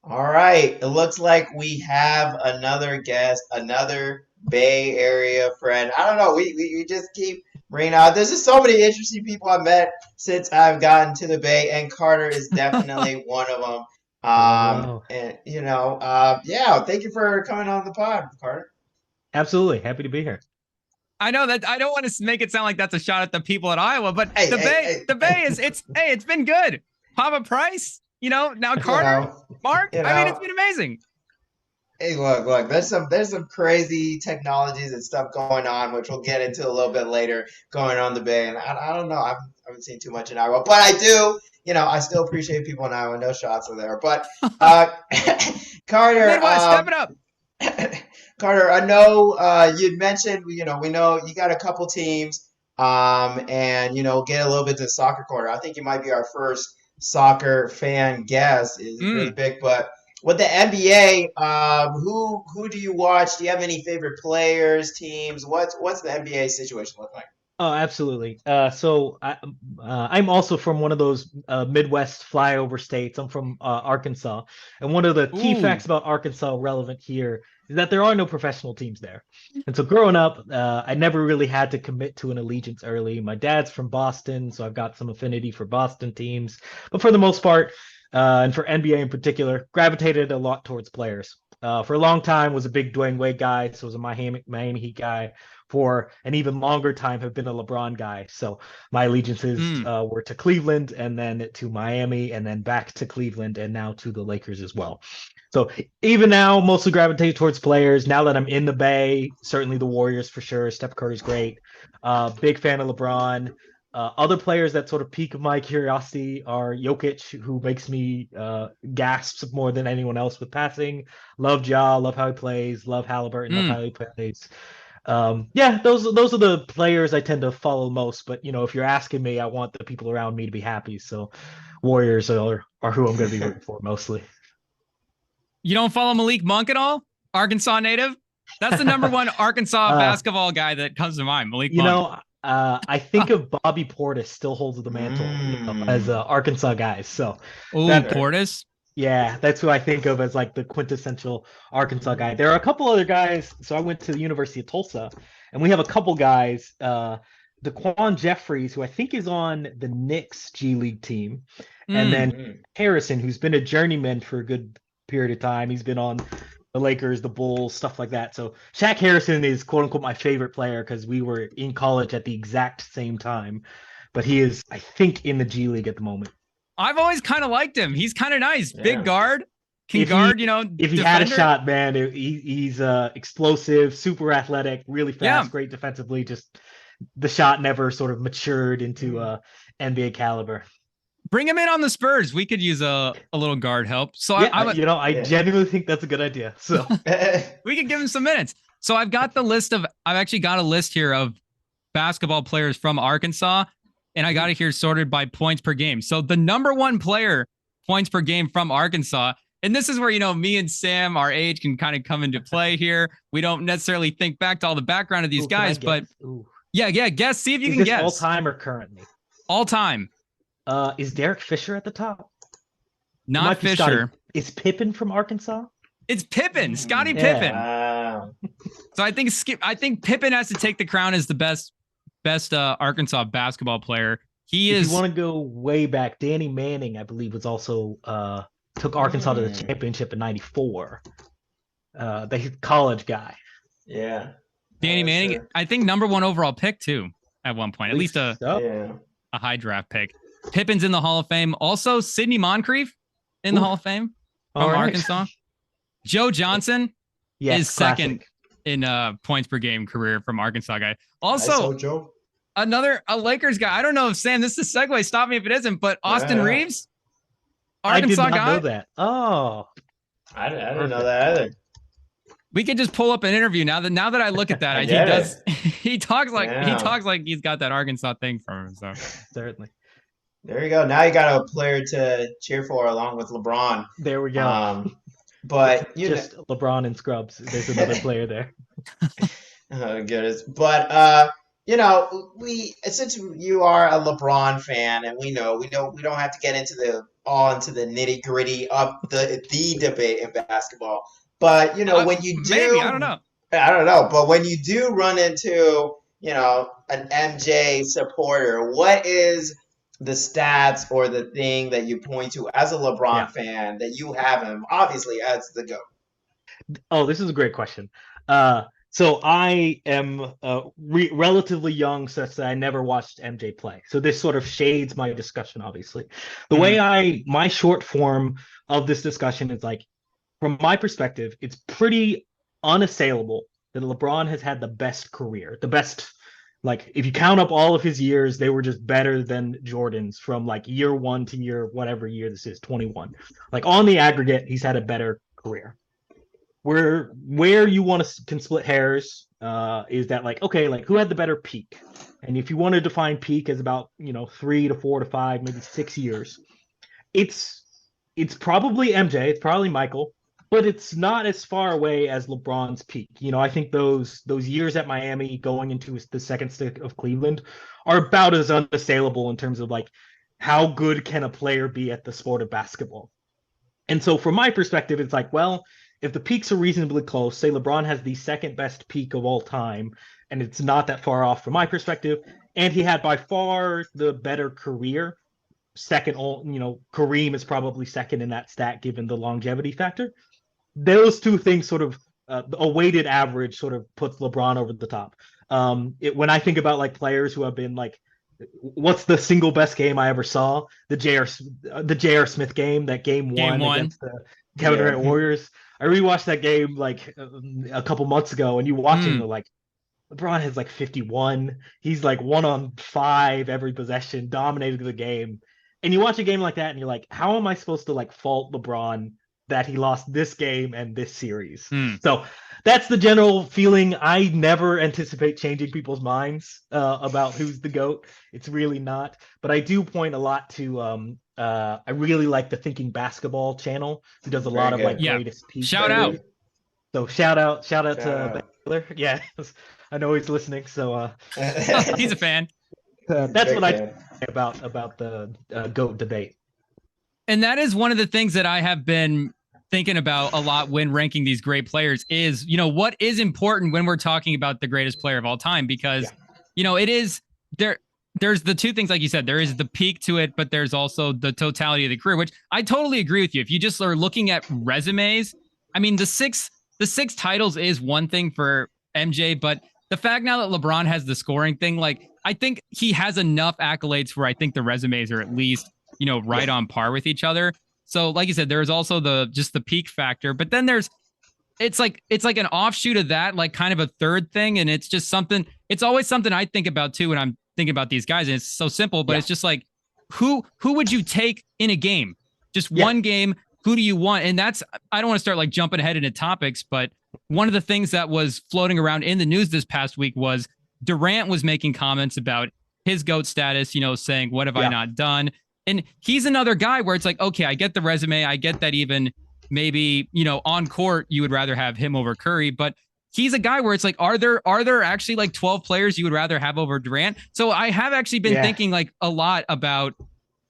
All right. It looks like we have another guest, another Bay Area friend. I don't know. We just keep bringing out. There's just so many interesting people I've met since I've gotten to the Bay, and Carter is definitely one of them. Hello, hello. And yeah. Thank you for coming on the pod, Carter. Absolutely. Happy to be here. I know that I don't want to make it sound like that's a shot at the people at Iowa, but Hey, the hey, Bay, hey. the Bay is it's been good. Papa Price, now You Carter, know, Mark. you I mean, it's know. been amazing. Hey, look. There's some crazy technologies and stuff going on, which we'll get into a little bit later, going on the Bay. And I don't know. I haven't seen too much in Iowa, but I do. I still appreciate people in Iowa. No shots are there, but uh, Carter, Midwest, step it up. Carter, I know you'd mentioned. We know you got a couple teams, and get a little bit to the soccer corner. I think you might be our first soccer fan guest. Is really Mm. big, but with the NBA, who do you watch? Do you have any favorite players, teams? What's the NBA situation look like? Oh, absolutely. I'm also from one of those Midwest flyover states. I'm from Arkansas. And one of the key Ooh. facts about Arkansas relevant here is that there are no professional teams there. And so growing up, I never really had to commit to an allegiance early. My dad's from Boston, so I've got some affinity for Boston teams. But for the most part, and for NBA in particular, gravitated a lot towards players. For a long time, was a big Dwayne Wade guy, so was a Miami Heat guy. For an even longer time, have been a LeBron guy. So my allegiances Mm. were to Cleveland, and then to Miami, and then back to Cleveland, and now to the Lakers as well. So even now, mostly gravitate towards players. Now that I'm in the Bay, certainly the Warriors for sure. Steph Curry's great. Big fan of LeBron. Other players that sort of pique my curiosity are Jokic, who makes me gasp more than anyone else with passing. Love Ja, love how he plays. Love Halliburton, love Mm. how he plays. Yeah, those are the players I tend to follow most. But if you're asking me, I want the people around me to be happy. So Warriors are who I'm going to be rooting for mostly. You don't follow Malik Monk at all? Arkansas native? That's the number one Arkansas uh, basketball guy that comes to mind, Malik you Monk. know, I think of Bobby Portis still holds the mantle, as Mm, Arkansas guys. So Oh, that sure. Portis. yeah, that's who I think of as like the quintessential Arkansas guy. There are a couple other guys. So I went to the University of Tulsa, and we have a couple guys. DeQuan Jeffries, who I think is on the Knicks G League team, and Mm. then Mm. Harrison, who's been a journeyman for a good period of time. He's been on the Lakers, the Bulls, stuff like that. So Shaq Harrison is quote unquote my favorite player because we were in college at the exact same time. But he is, I think, in the G League at the moment. I've always kind of liked him. He's kind of nice. Big Yeah. guard, can if he guard, if he had a defender. shot, man, he's explosive, super athletic, really Yeah. fast, great defensively. Just the shot never sort of matured into Mm. NBA caliber. Bring him in on the Spurs. We could use a little guard help. So Yeah, I'm I Yeah. genuinely think that's a good idea. So we could give him some minutes. So I've actually got a list here of basketball players from Arkansas, and I got it here sorted by points per game. So the number one player points per game from Arkansas, and this is where me and Sam, our age, can kind of come into play here. We don't necessarily think back to all the background of these ooh, can I guys, but guess? Ooh. yeah, guess. See if you Is can this all guess. time or currently? All time, Is Derek Fisher at the top? It not might be Scotty. Fisher. Is Pippen from Arkansas? It's Pippen, Scottie Mm. Yeah. Pippen. Wow. So I think Pippen has to take the crown as the best Arkansas basketball player. He If you is. want to go way back, Danny Manning, I believe, was also took Arkansas to the Mm. championship in '94. The college guy. Yeah. Danny Manning, Sure. I think number one overall pick too at one point, at least a, So. Yeah. a high draft pick. Pippen's in the Hall of Fame. Also, Sidney Moncrief in the Ooh. Hall of Fame All from right. Arkansas. Joe Johnson Yes, is second classic. in points per game career from Arkansas guy. Nice, Also, Joe. a Lakers guy. I don't know if Sam, this is a segue. Stop me if it isn't, but Austin Yeah. Reeves, I did Arkansas not know guy. that. Oh, I didn't know perfect. that either. We could just pull up an interview now that I look at that. I he get does. it. He talks like Yeah. he's got that Arkansas thing from him. So Certainly. There you go. Now you got a player to cheer for along with LeBron. There we go. It's But not just LeBron and Scrubs. There's another player there. oh, goodness. But we since you are a LeBron fan, and we know we don't have to get into the all into the nitty gritty of the debate in basketball. But when you do, maybe, I don't know. I don't know. But when you do run into an MJ supporter, what is the stats or the thing that you point to as a LeBron fan that you have him obviously as the GOAT? Oh, this is a great question. So I am relatively young, such that I never watched MJ play. So this sort of shades my discussion, obviously. The way my short form of this discussion is like, from my perspective, it's pretty unassailable that LeBron has had the best career, the best. Like, if you count up all of his years, they were just better than Jordan's from like year 1 to year whatever year this is, 21. Like, on the aggregate, he's had a better career. Where you want to can split hairs is that, like, okay, like, who had the better peak? And if you want to define peak as about 3 to 4 to 5, maybe 6 years, it's probably MJ, it's probably Michael, but it's not as far away as LeBron's peak. I think those years at Miami going into the second stick of Cleveland are about as unassailable in terms of like how good can a player be at the sport of basketball. And so from my perspective, it's like, well, if the peaks are reasonably close, say LeBron has the second best peak of all time, and it's not that far off from my perspective, and he had by far the better career. Second, Kareem is probably second in that stat given the longevity factor. Those two things sort of a weighted average sort of puts LeBron over the top. When I think about like players who have been like, what's the single best game I ever saw? The J.R. Smith game, that game one against the Kevin Durant Warriors. I rewatched that game like a couple months ago, and you watch it, and you're like, LeBron has like 51. He's like 1-on-5 every possession, dominating the game. And you watch a game like that, and you're like, how am I supposed to like fault LeBron that he lost this game and this series? So that's the general feeling. I never anticipate changing people's minds about who's the GOAT. It's really not. But I do point a lot to I really like the Thinking Basketball channel, who does a lot of like greatest peaks. Shout out. So shout out to Baylor. Yeah, I know he's listening. So he's a fan. That's what I think about the GOAT debate. And that is one of the things that I have been thinking about a lot when ranking these great players is, what is important when we're talking about the greatest player of all time, because, it is there's the two things, like you said, there is the peak to it, but there's also the totality of the career, which I totally agree with you. If you just are looking at resumes, I mean, the six titles is one thing for MJ, but the fact now that LeBron has the scoring thing, like, I think he has enough accolades where I think the resumes are at least, right on par with each other. So like you said, there's also the peak factor, but then it's like an offshoot of that, like kind of a third thing. And it's just it's always something I think about too when I'm thinking about these guys. And it's so simple, but it's just like, who would you take in a game? Just one game. Who do you want? And I don't want to start like jumping ahead into topics, but one of the things that was floating around in the news this past week was Durant was making comments about his GOAT status, saying, what have I not done? And he's another guy where it's like, okay, I get the resume. I get that even maybe, on court, you would rather have him over Curry, but he's a guy where it's like, are there actually like 12 players you would rather have over Durant? So I have actually been thinking like a lot about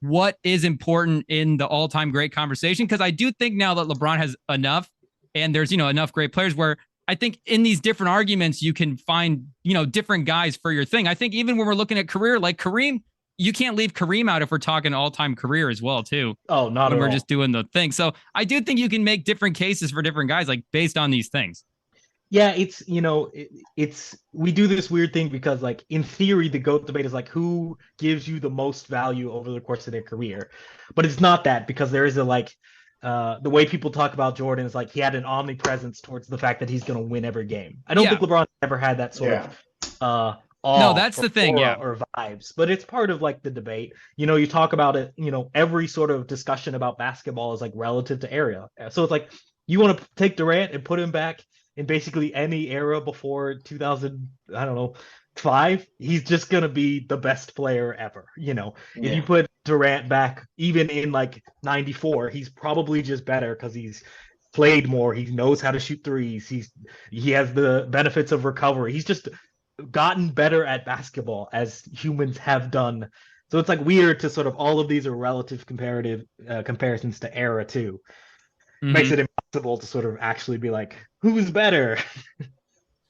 what is important in the all-time great conversation. Cause I do think now that LeBron has enough and there's, enough great players where I think in these different arguments, you can find, different guys for your thing. I think even when we're looking at career, like Kareem, you can't leave Kareem out if we're talking all-time career as well, too. Oh, not when at we're all. just doing the thing. So I do think you can make different cases for different guys, like based on these things. Yeah, it's we do this weird thing because, like, in theory, the GOAT debate is like who gives you the most value over the course of their career, but it's not that, because there is the way people talk about Jordan is like he had an omnipresence towards the fact that he's going to win every game. I don't think LeBron ever had that sort of no, that's the thing, or vibes, but it's part of like the debate. You talk about it, every sort of discussion about basketball is like relative to area. So it's like you want to take Durant and put him back in basically any era before 2000, I don't know, 5, he's just gonna be the best player ever. If you put Durant back even in like 94, he's probably just better because he's played more. He knows how to shoot threes. He has the benefits of recovery. He's just gotten better at basketball as humans have done So it's like weird to sort of all of these are relative comparative comparisons to era too. Makes it impossible to sort of actually be like, who's better?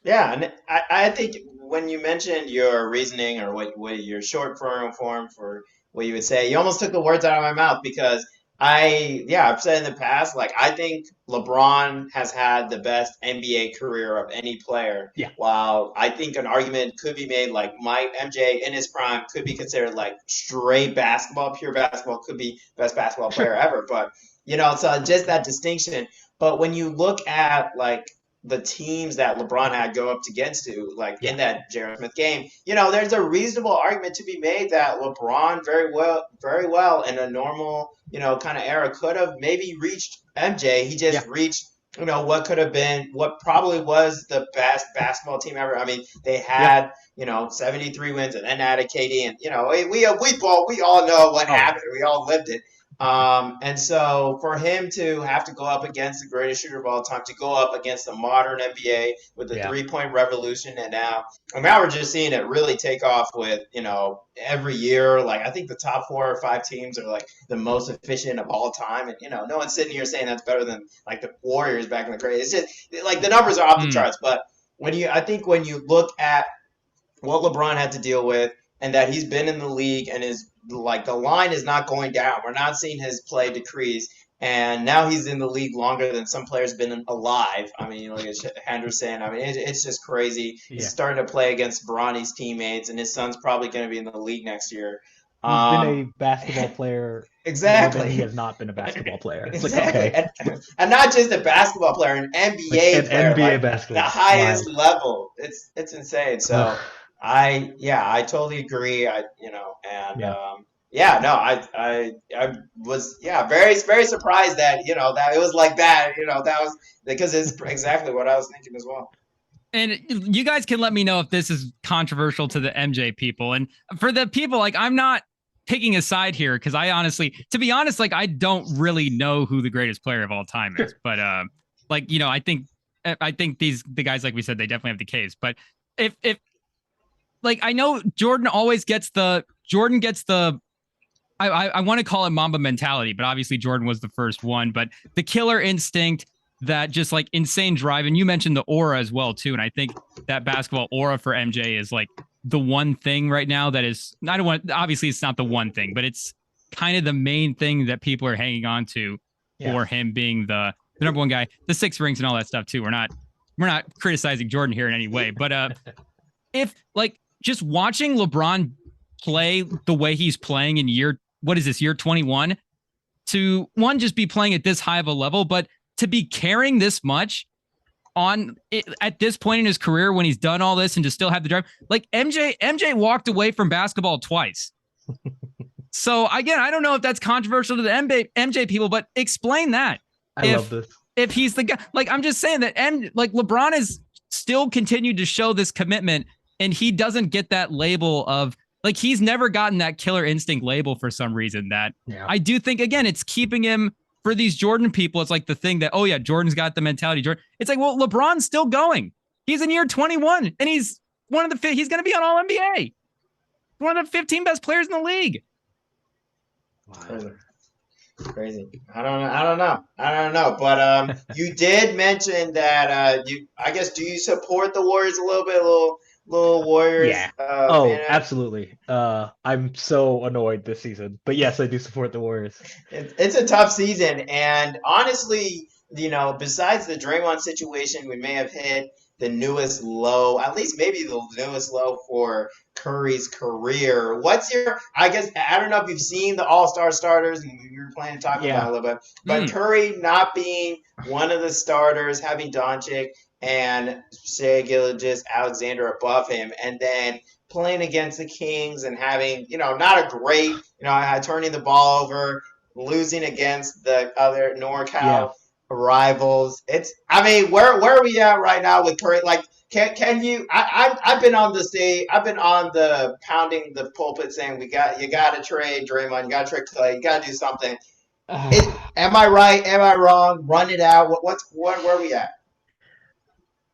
Yeah, and I think when you mentioned your reasoning or what your short form for what you would say, you almost took the words out of my mouth because I've said in the past, like I think LeBron has had the best NBA career of any player. Yeah. While I think an argument could be made like Mike MJ in his prime could be considered like straight basketball, pure basketball, could be best basketball player ever. But so just that distinction. But when you look at like the teams that LeBron had go up against to, like in that J.R. Smith game, there's a reasonable argument to be made that LeBron very well in a normal, kind of era could have maybe reached MJ. He just reached, what could have been, what probably was the best basketball team ever. I mean, they had, 73 wins and then added KD, and we all know what happened. We all lived it. And so for him to have to go up against the greatest shooter of all time, to go up against the modern NBA with the 3-point revolution, and now we're just seeing it really take off with, every year. Like I think the top 4 or 5 teams are like the most efficient of all time. And, no one's sitting here saying that's better than like the Warriors back in the crazy. It's just like the numbers are off the charts. But when you look at what LeBron had to deal with, and that he's been in the league and is like the line is not going down. We're not seeing his play decrease. And now he's in the league longer than some players been alive. I mean, look at Henderson. I mean, it's just crazy. Yeah. He's starting to play against Bronny's teammates, and his son's probably going to be in the league next year. He's been a basketball player. Exactly. He has not been a basketball player. It's exactly. Like, okay. And not just a basketball player, an NBA player. NBA basketball. The highest level. It's insane. So I totally agree. I was very very surprised that that it was like that. That was because it's exactly what I was thinking as well. And you guys can let me know if this is controversial to the MJ people. And for the people, like I'm not picking a side here because to be honest, like I don't really know who the greatest player of all time is. But I think the guys, like we said, they definitely have the case. But if like I know Jordan gets the I want to call it Mamba mentality, but obviously Jordan was the first one. But the killer instinct, that just like insane drive, and you mentioned the aura as well too. And I think that basketball aura for MJ is like the one thing right now that is obviously it's not the one thing, but it's kind of the main thing that people are hanging on to for him being the number one guy, the 6 rings and all that stuff too. We're not criticizing Jordan here in any way, but if like just watching LeBron play the way he's playing in year 21, to one, just be playing at this high of a level, but to be caring this much on it at this point in his career when he's done all this and to still have the drive, like MJ walked away from basketball twice. So again, I don't know if that's controversial to the MJ people, but explain that. I love this. If he's the guy, like I'm just saying that, like LeBron has still continued to show this commitment, and he doesn't get that label of like he's never gotten that killer instinct label for some reason. That I do think again, it's keeping him. For these Jordan people, it's like the thing that, Jordan's got the mentality. Jordan, it's like, well, LeBron's still going. He's in year 21, and he's he's going to be on All NBA. One of the 15 best players in the league. Crazy. I don't know. But you did mention that I guess, do you support the Warriors a little bit, little Warriors? Yeah. Absolutely. I'm so annoyed this season, but yes, I do support the Warriors. It's a tough season, and honestly, besides the Draymond situation, we may have hit the newest low, at least maybe the newest low for Curry's career. What's your? I don't know if you've seen the All-Star starters, and you were planning to talk about it a little bit, but Curry not being one of the starters, having Doncic and Shai Gilgeous-Alexander above him, and then playing against the Kings and having, not a great, turning the ball over, losing against the other NorCal rivals. Where are we at right now with Curry? Like, can you? I've been on the pounding the pulpit saying you got to trade Draymond, you got to trade Clay, you got to do something. Am I right? Am I wrong? Run it out. Where are we at?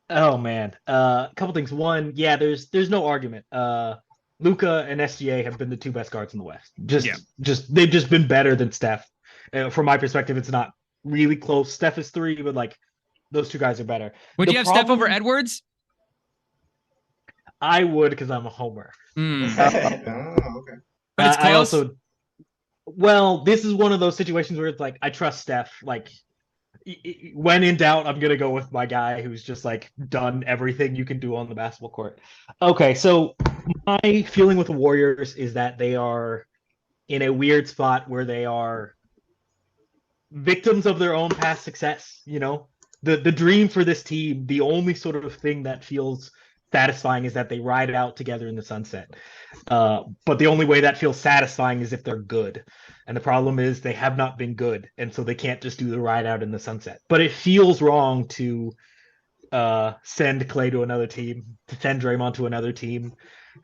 Oh man, a couple things. One, there's no argument. Luka and SGA have been the two best guards in the West. Yeah. They've just been better than Steph. From my perspective, it's not really close. Steph is 3, but like those two guys are better. Would you have Steph over Edwards? I would, because I'm a homer. Oh, okay. But it's close. Well, this is one of those situations where it's like I trust Steph. Like, when in doubt, I'm gonna go with my guy who's just like done everything you can do on the basketball court. Okay, so my feeling with the Warriors is that they are in a weird spot where they are victims of their own past success. You know, the dream for this team, the only sort of thing that feels satisfying is that they ride it out together in the sunset. But the only way that feels satisfying is if they're good. And the problem is they have not been good. And so they can't just do the ride out in the sunset. But it feels wrong to send Clay to another team, to send Draymond to another team.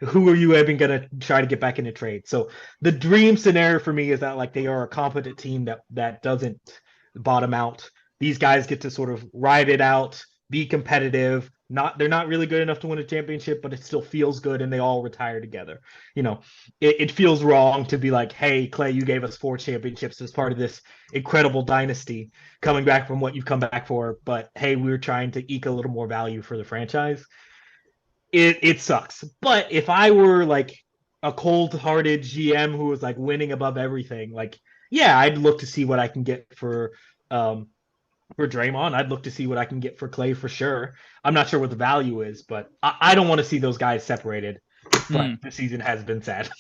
Who are you even going to try to get back into trade? So the dream scenario for me is that like they are a competent team that doesn't bottom out. These guys get to sort of ride it out, be competitive. They're not really good enough to win a championship, but it still feels good, and they all retire together. You know, it feels wrong to be like, hey, Clay, you gave us 4 championships as part of this incredible dynasty, coming back from what you've come back for. But hey, we were trying to eke a little more value for the franchise. It sucks. But if I were like a cold-hearted GM who was like winning above everything, like, yeah, I'd look to see what I can get for Draymond. I'd look to see what I can get for Clay for sure. I'm not sure what the value is, but I don't want to see those guys separated. But the season has been sad.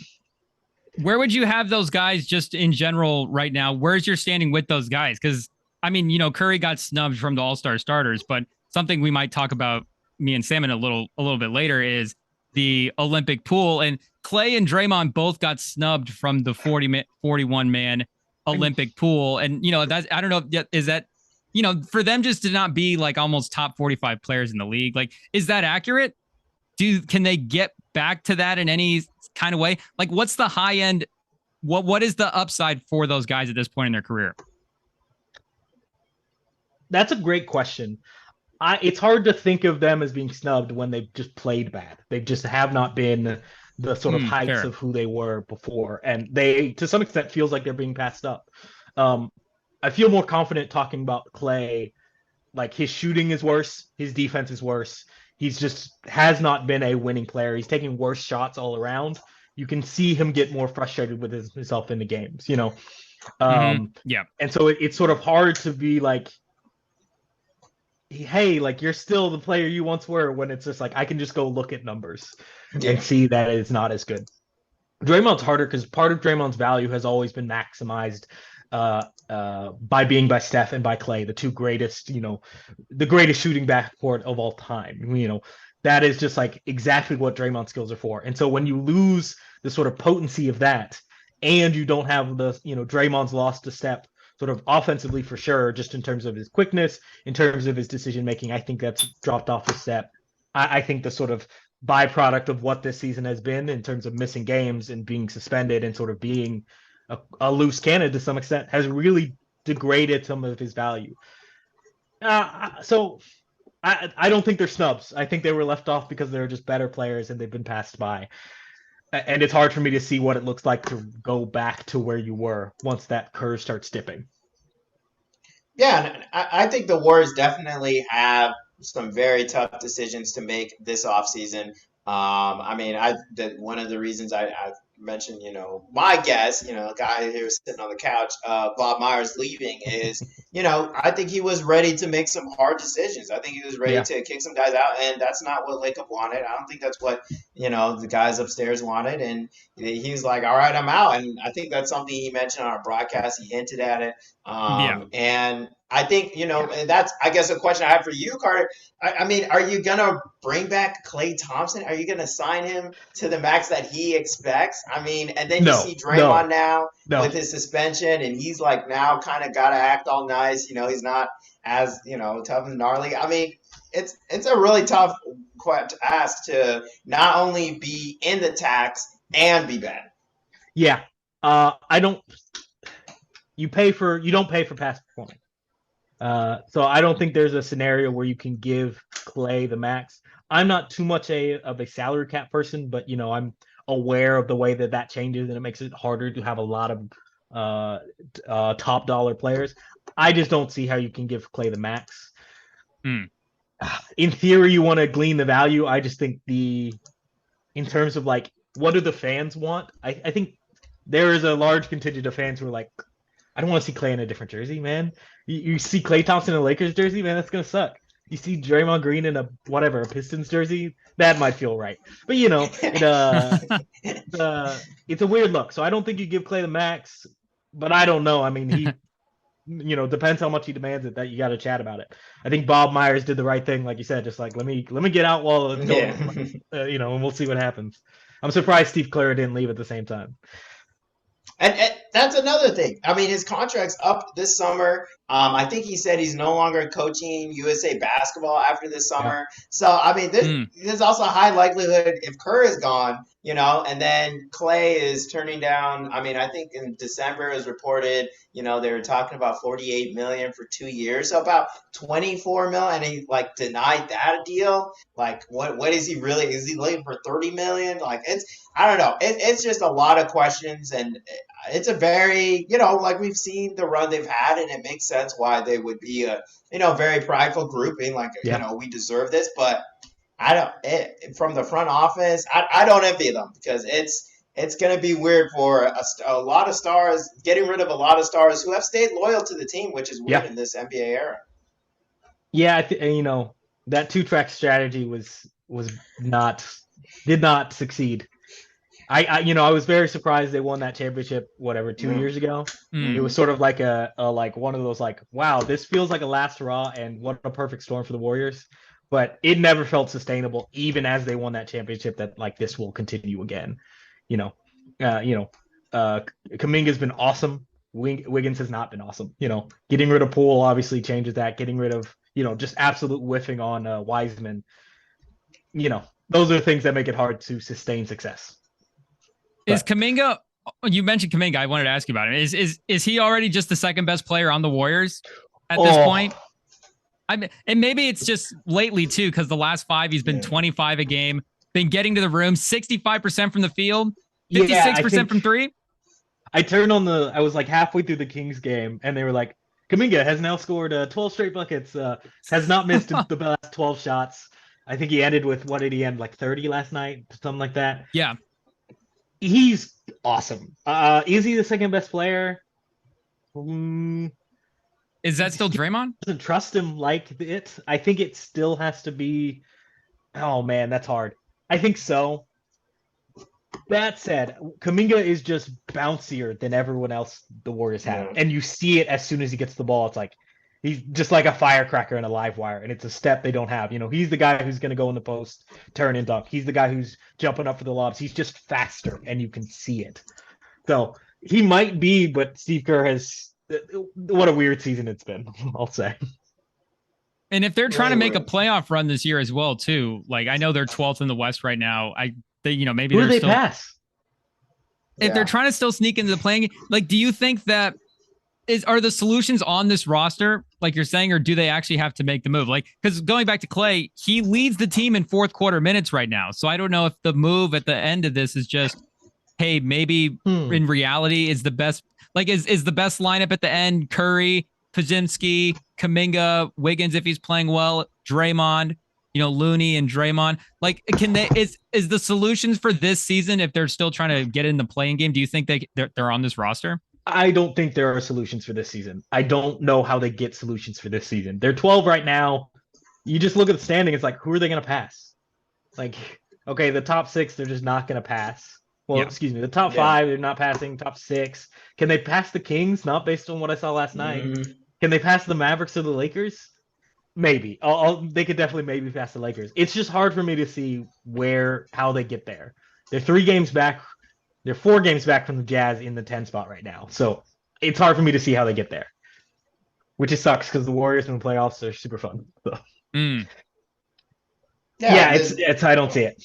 Where would you have those guys just in general right now? Where's your standing with those guys? Because, I mean, you know, Curry got snubbed from the All-Star starters, but something we might talk about, me and Sam, in a little bit later, is the Olympic pool. And Clay and Draymond both got snubbed from the 41-man Olympic pool. And, you know, that's, I don't know, is that, you know, for them just to not be like almost top 45 players in the league, like, is that accurate? Can they get back to that in any kind of way? Like, what's the high end? What is the upside for those guys at this point in their career? That's a great question. It's hard to think of them as being snubbed when they've just played bad. They just have not been the sort of heights of who they were before. And they, to some extent, feels like they're being passed up. I feel more confident talking about Clay. Like, his shooting is worse. His defense is worse. He's just has not been a winning player. He's taking worse shots all around. You can see him get more frustrated with himself in the games, you know? Yeah. And so it's sort of hard to be like, hey, like, you're still the player you once were, when it's just like, I can just go look at numbers and see that it's not as good. Draymond's harder because part of Draymond's value has always been maximized by being by Steph and by Clay, the two greatest, you know, the greatest shooting backcourt of all time. You know, that is just like exactly what Draymond's skills are for. And so when you lose the sort of potency of that, and you don't have the, you know, Draymond's lost a step sort of offensively for sure, just in terms of his quickness, in terms of his decision making, I think that's dropped off a step. I think the sort of byproduct of what this season has been in terms of missing games and being suspended and sort of being a loose cannon to some extent has really degraded some of his value. So I don't think they're snubs. I think they were left off because they're just better players and they've been passed by. And it's hard for me to see what it looks like to go back to where you were once that curve starts dipping. Yeah, I think the Warriors definitely have some very tough decisions to make this offseason. I mean, one of the reasons I mentioned, you know, my guess, you know, a guy here sitting on the couch, Bob Myers leaving is, you know, I think he was ready to make some hard decisions. I think he was ready to kick some guys out, and that's not what Lacob wanted. I don't think that's what, you know, the guys upstairs wanted, and he was like, all right, I'm out. And I think that's something he mentioned on our broadcast. He hinted at it. And I think, you know, and that's, I guess, a question I have for you, Carter. I mean, are you going to bring back Klay Thompson? Are you going to sign him to the max that he expects? I mean, and then you see Draymond now with his suspension, and he's like now kind of got to act all nice. You know, he's not as, you know, tough and gnarly. I mean, it's a really tough ask to not only be in the tax and be bad. Yeah. You don't pay for past performance. So I don't think there's a scenario where you can give Clay the max. I'm not too much of a salary cap person, but, you know, I'm aware of the way that changes, and it makes it harder to have a lot of top dollar players. I just don't see how you can give Clay the max. In theory, you want to glean the value. I just think in terms of like, what do the fans want? I think there is a large contingent of fans who are like, I don't want to see Clay in a different jersey, man. You see Klay Thompson in a Lakers jersey, man, that's gonna suck. You see Draymond Green in a Pistons jersey, that might feel right. But it's a weird look. So I don't think you give Clay the max, but I don't know. I mean, he depends how much he demands it, that you got to chat about it. I think Bob Myers did the right thing, like you said, just like let me get out while it's going, and we'll see what happens. I'm surprised Steve Kerr didn't leave at the same time. And that's another thing. I mean, his contract's up this summer. I think he said he's no longer coaching USA basketball after this summer. Yeah. So, I mean, there's also a high likelihood if Kerr is gone, and then Clay is turning down. I mean, I think in December it was reported, they were talking about $48 million for 2 years, so about $24 million, and he denied that deal. Like, what is he really? Is he looking for $30 million? I don't know. It's just a lot of questions, and it's a very, we've seen the run they've had, and it makes sense why they would be a, very prideful group, being like, we deserve this. But from the front office, I don't envy them, because it's going to be weird for a lot of stars, getting rid of a lot of stars who have stayed loyal to the team, which is weird in this NBA era. Yeah, that 2-track strategy did not succeed. I was very surprised they won that championship 2 years ago. It was sort of like a one of those wow, this feels like a last hurrah, and what a perfect storm for the Warriors. But it never felt sustainable, even as they won that championship, that this will continue again. Kuminga's been awesome. Wiggins has not been awesome. Getting rid of Poole obviously changes that. Getting rid of just absolute whiffing on Wiseman. Those are things that make it hard to sustain success. Is Kuminga? You mentioned Kuminga. I wanted to ask you about it. Is he already just the second best player on the Warriors at this point? And maybe it's just lately too, because the last 5 he's been 25 a game, been getting to the room, 65% from the field, 56% from three. I was halfway through the Kings game, and they were like, Kuminga has now scored 12 straight buckets, has not missed the last 12 shots. I think he ended with, what did he end, 30 last night, something like that. Yeah. He's awesome. Is he the second best player? Is that still Draymond? Doesn't trust him like it. I think it still has to be. Oh man, that's hard. I think so. That said, Kuminga is just bouncier than everyone else the Warriors have, and you see it as soon as he gets the ball. It's like he's just like a firecracker in a live wire, and it's a step they don't have. He's the guy who's going to go in the post, turn and dunk. He's the guy who's jumping up for the lobs. He's just faster, and you can see it. So he might be, but Steve Kerr has. What a weird season it's been, I'll say. And if they're trying to make a playoff run this year as well, too, I know they're 12th in the West right now. Maybe who do they pass? If they're trying to still sneak into the playing, do you think that are the solutions on this roster, like you're saying, or do they actually have to make the move? Because going back to Clay, he leads the team in fourth quarter minutes right now. So I don't know if the move at the end of this is just, hey, maybe in reality is the best. Is the best lineup at the end Curry, Podziemski, Kuminga, Wiggins if he's playing well, Draymond, Looney and Draymond. Can they is the solutions for this season, if they're still trying to get in the playing game? Do you think they're on this roster? I don't think there are solutions for this season. I don't know how they get solutions for this season. They're 12 right now. You just look at the standing. It's who are they going to pass? Okay, the top 6, they're just not going to pass. Well, excuse me, the top 5, they're not passing. Top 6, can they pass the Kings? Not based on what I saw last night. Can they pass the Mavericks or the Lakers? Maybe. They could definitely maybe pass the Lakers. It's just hard for me to see how they get there. They're 3 games back. They're 4 games back from the Jazz in the 10 spot right now. So it's hard for me to see how they get there, which just sucks because the Warriors in the playoffs are super fun. So. It's I don't see it.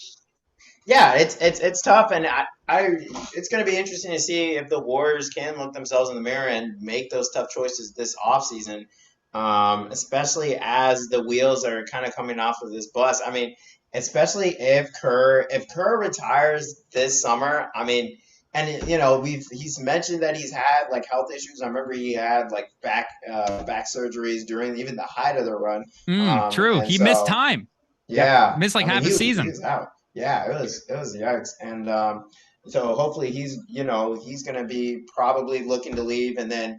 Yeah, it's tough, and it's going to be interesting to see if the Warriors can look themselves in the mirror and make those tough choices this offseason, especially as the wheels are kind of coming off of this bus. I mean, especially if Kerr retires this summer. I mean, and you know, he's mentioned that he's had like health issues. I remember he had like back surgeries during even the height of the run. True. And He missed so time. yeah, Missed like I mean, half a he season. was out. Yeah, it was yikes. And so hopefully he's going to be probably looking to leave. And then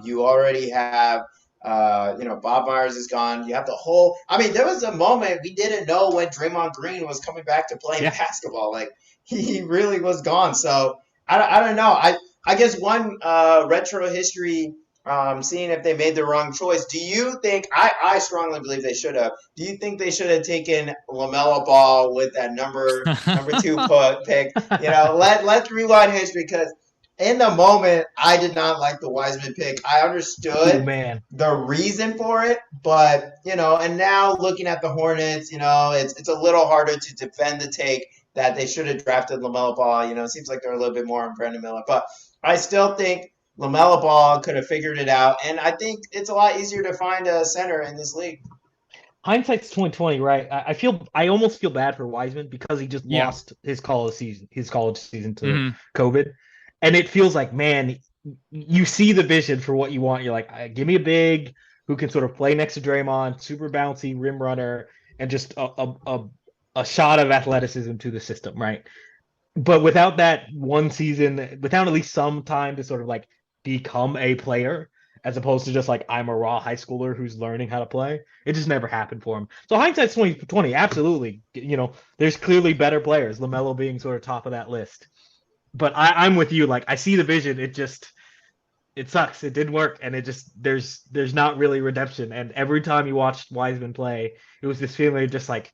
you already have Bob Myers is gone. You have the whole. I mean, there was a moment we didn't know when Draymond Green was coming back to playing basketball. Like he really was gone. So I don't know. I guess one retro history. Seeing if they made the wrong choice. Do you think? I strongly believe they should have. Do you think they should have taken LaMelo Ball with that number 2 pick? You know, let's rewind history because in the moment I did not like the Wiseman pick. I understood the reason for it, but you know, and now looking at the Hornets, you know, it's a little harder to defend the take that they should have drafted LaMelo Ball. You know, it seems like they're a little bit more on Brandon Miller, but I still think LaMelo Ball could have figured it out, and I think it's a lot easier to find a center in this league. Hindsight's 2020, right? I almost feel bad for Wiseman because he just lost his college season to COVID, and it feels like, man, you see the vision for what you want. You're like, give me a big who can sort of play next to Draymond, super bouncy rim runner, and just a shot of athleticism to the system, right? But without that one season, without at least some time to sort of like become a player, as opposed to just like I'm a raw high schooler who's learning how to play, it just never happened for him. So hindsight's 2020, absolutely. You know, there's clearly better players, LaMelo being sort of top of that list. But I'm with you. Like I see the vision. It sucks. It didn't work, and it just there's not really redemption. And every time you watched Wiseman play, it was this feeling of just like,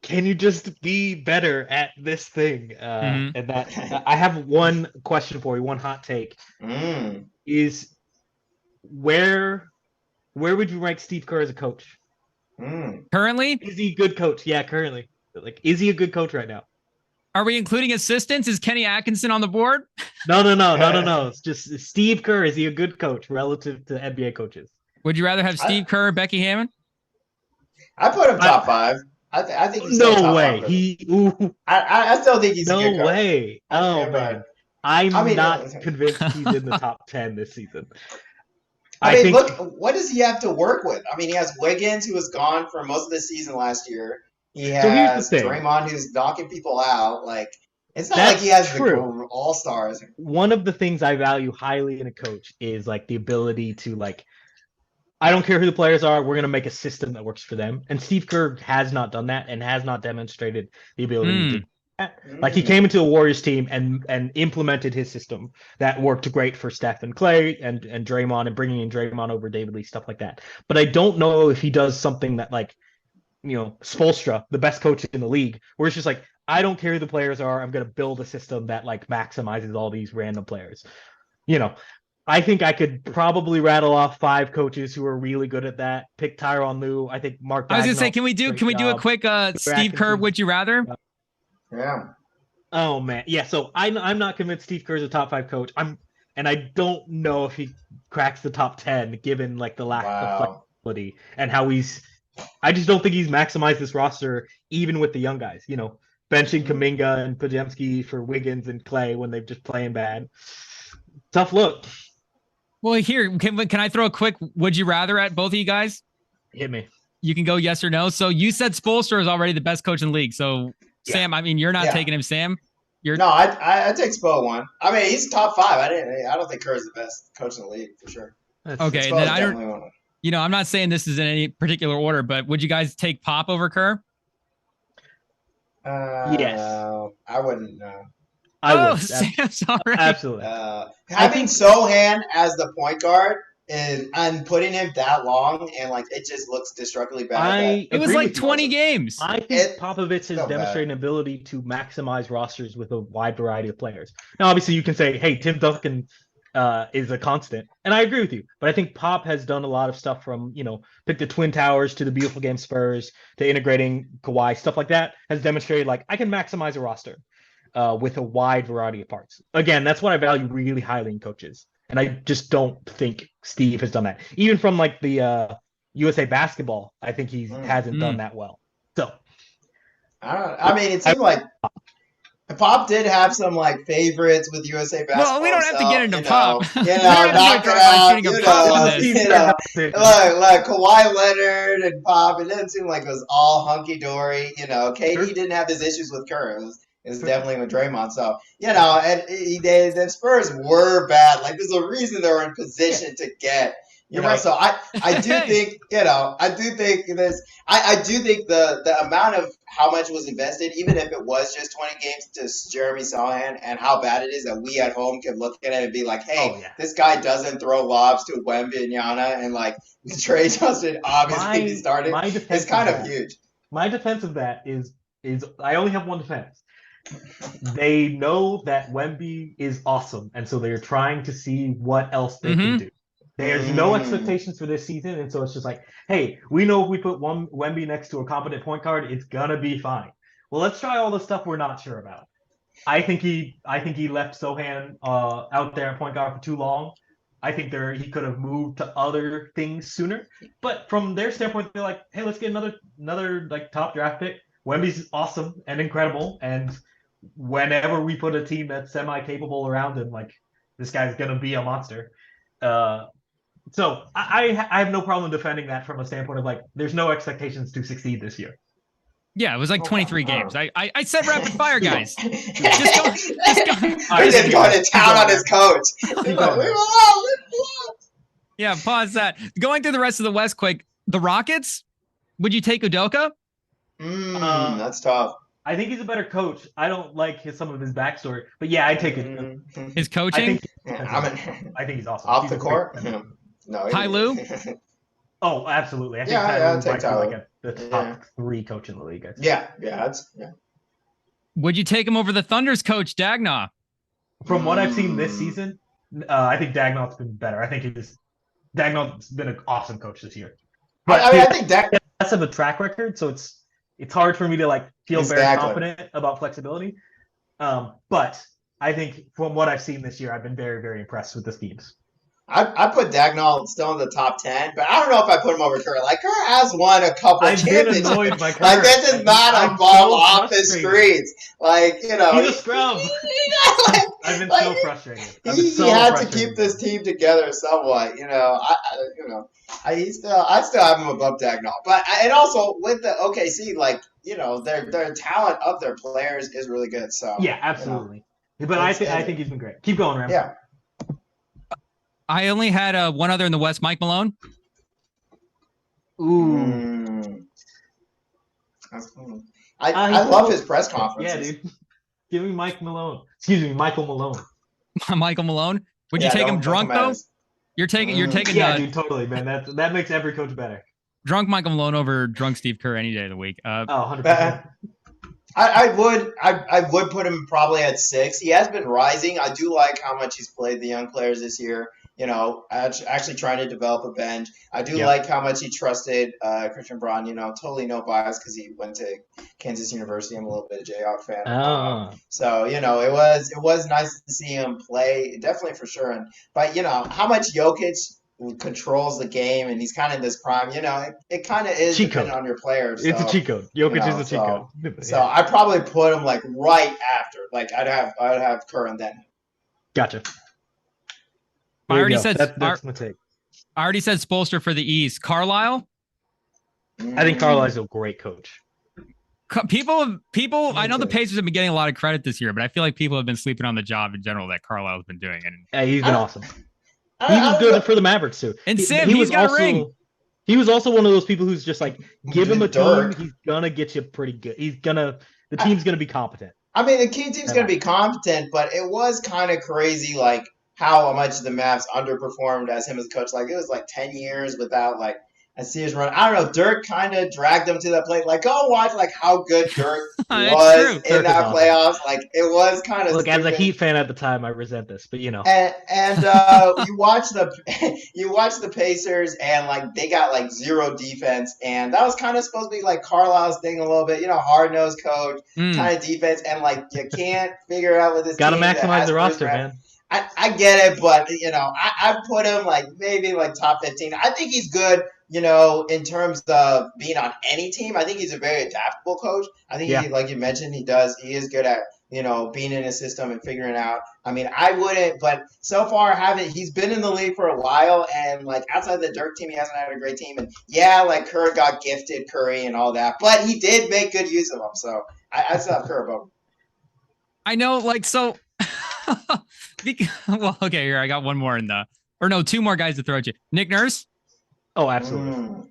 can you just be better at this thing? And that I have one question for you, one hot take. Is where would you rank Steve Kerr as a coach? Currently? Is he a good coach? Yeah, currently. Like, is he a good coach right now? Are we including assistants? Is Kenny Atkinson on the board? No. It's just Steve Kerr. Is he a good coach relative to NBA coaches? Would you rather have Steve Kerr or Becky Hammond? I put him top 5. I think he's no way. I still think he's no a good coach. way. Oh man, I'm not convinced he's in the top 10 this season. I mean, look, what does he have to work with? I mean, he has Wiggins, who was gone for most of the season last year. He has Draymond, who's knocking people out. Like, it's not like he has the all-stars. One of the things I value highly in a coach is like the ability to like, I don't care who the players are, we're going to make a system that works for them. And Steve Kerr has not done that and has not demonstrated the ability to do that. Like he came into a Warriors team and implemented his system that worked great for Steph and Clay and Draymond, and bringing in Draymond over David Lee, stuff like that. But I don't know if he does something that like, you know, Spoelstra, the best coach in the league, where it's just like, I don't care who the players are, I'm going to build a system that like maximizes all these random players. You know, I think I could probably rattle off 5 coaches who are really good at that. Pick Tyronn Lue. I think Mark. I was gonna say, can we do a quick Steve Kerr? Would you rather? Yeah. Oh man, yeah. So I'm not convinced Steve Kerr is a top 5 coach. And I don't know if he cracks the top 10 given like the lack of flexibility and how he's. I just don't think he's maximized this roster even with the young guys. You know, benching Kuminga and Podziemski for Wiggins and Clay when they're just playing bad. Tough look. Well, here, can I throw a quick would you rather at both of you guys? Hit me. You can go yes or no. So you said Spoelstra is already the best coach in the league. So Sam, I mean, you're not taking him, Sam. No, I take Spo one. I mean, he's top 5. I don't think Kerr's the best coach in the league for sure. Okay, then I don't. You know, I'm not saying this is in any particular order, but would you guys take Pop over Kerr? Yes. I wouldn't. I would. Sam's already. Absolutely. Having Sohan as the point guard and putting him that long and like it just looks destructively bad. It was like 20 games. I think Popovich has demonstrated an ability to maximize rosters with a wide variety of players. Now, obviously, you can say, "Hey, Tim Duncan is a constant," and I agree with you. But I think Pop has done a lot of stuff from, you know, pick the Twin Towers to the beautiful game Spurs to integrating Kawhi, stuff like that. Has demonstrated like I can maximize a roster with a wide variety of parts. Again, that's what I value really highly in coaches. And I just don't think Steve has done that. Even from like the USA basketball, I think he hasn't done that well. So I mean, it seemed like Pop did have some like favorites with USA basketball. Well, we don't have to get into you know, Pop. You We know, don't have to knock go it drive by out. shooting a You Pop know, on this. you know. Look, Kawhi Leonard and Pop. It didn't seem like it was all hunky dory. You know, KD didn't have his issues with Kerr. It was definitely with Draymond. So you know, and the Spurs were bad. Like there's a reason they were in position to get. You know, right. so I do think, you know, I do think this. I do think the amount of how much was invested, even if it was just 20 games to Jeremy Sohan, and how bad it is that we at home can look at it and be like, hey, this guy doesn't throw lobs to Wembanyama, and like Trey Johnson obviously be starting. It's kind of huge. My defense of that is I only have one defense. They know that Wemby is awesome, and so they're trying to see what else they can do. There's no expectations for this season, and so it's just like, hey, we know if we put Wemby next to a competent point guard, it's gonna be fine. Well, let's try all the stuff we're not sure about. I think he left Sohan out there at point guard for too long. I think he could have moved to other things sooner. But from their standpoint, they're like, hey, let's get another like top draft pick. Wemby's awesome and incredible, and whenever we put a team that's semi-capable around him, like this guy's gonna be a monster. So I have no problem defending that from a standpoint of like, there's no expectations to succeed this year. Yeah, it was like 23 games. I said rapid fire, guys. Just go. He's just going to town on his coach. Yeah, pause that. Going through the rest of the West quick. The Rockets, would you take Udoka? That's tough. I think he's a better coach. I don't like some of his backstory, but yeah, I take it. His coaching? I think he's awesome. Off the court? No. Ty Lue? Oh, absolutely. I think Ty Lue like the top 3 coach in the league. Yeah. Would you take him over the Thunder's coach, Dagnall? From what I've seen this season, I think Dagnall's been better. I think Dagnall's been an awesome coach this year. But I think Dagnall less of a track record, so it's hard for me to like feel very confident about flexibility. But I think from what I've seen this year, I've been very, very impressed with the schemes. I put Dagnall still in the top 10, but I don't know if I put him over Kerr. Like, Kerr has won a couple championships. Like, this is not a ball off the streets. Like, you know. He's a scrub. I've been so frustrated. He had to keep this team together somewhat, you know. I still have him above Dagnall. But, and also, with the OKC, like, you know, their talent of their players is really good. So yeah, absolutely. You know, but I think he's been great. Keep going, Ram. Yeah. I only had one other in the West, Mike Malone. Ooh. I love his press conferences. Yeah, dude. Give me Mike Malone. Excuse me, Michael Malone. Michael Malone? Would you take him drunk, though? You're taking yeah, dude, totally, man. That makes every coach better. Drunk Michael Malone over drunk Steve Kerr any day of the week. 100%. I would put him probably at 6. He has been rising. I do like how much he's played the young players this year. You know, actually trying to develop a bench. I do like how much he trusted Christian Braun. You know, totally no bias because he went to Kansas University. I'm a little bit of Jayhawk fan. So you know, it was nice to see him play, definitely for sure. But you know, how much Jokic controls the game, and he's kind of in this prime. You know, it kind of is depending on your players. So, it's a cheat code. Jokic is a cheat code. So I probably put him like right after. Like I'd have Kerr and then. Gotcha. I already said that's my take. I already said Spoelstra for the East. Carlisle? I think Carlisle's a great coach. People. I know the Pacers have been getting a lot of credit this year, but I feel like people have been sleeping on the job in general that Carlisle's been doing. And he's been awesome. He was good for the Mavericks too. And Sim, he's got a ring. He was also one of those people who's just like, give him a team, he's gonna get you pretty good. The team's gonna be competent. I mean, the King team's gonna be competent, but it was kind of crazy, like how much the Mavs underperformed as him as coach. Like it was like 10 years without like a serious run. I don't know. Dirk kind of dragged them to that play. Like go watch like how good Dirk was in that playoffs. Like it was kind of. Look, as a Heat fan at the time, I resent this, but you know. And you watch the Pacers and like they got like zero defense, and that was kind of supposed to be like Carlisle's thing a little bit. You know, hard nosed coach, kind of defense, and like you can't figure out with this. Got to maximize the roster, man. I get it, but you know, I put him like maybe like top 15. I think he's good. in terms of being on any team, I think he's a very adaptable coach. I think he, like you mentioned, he is good at, being in a system and figuring out. I mean, I wouldn't, but so far he's been in the league for a while, and like outside the Dirk team, he hasn't had a great team. And yeah, like Curry got gifted Curry and all that, but he did make good use of him. So I still have Curry above him. I know, like, so, well, okay, here, I got one more two more guys to throw at you. Nick Nurse? Oh, absolutely.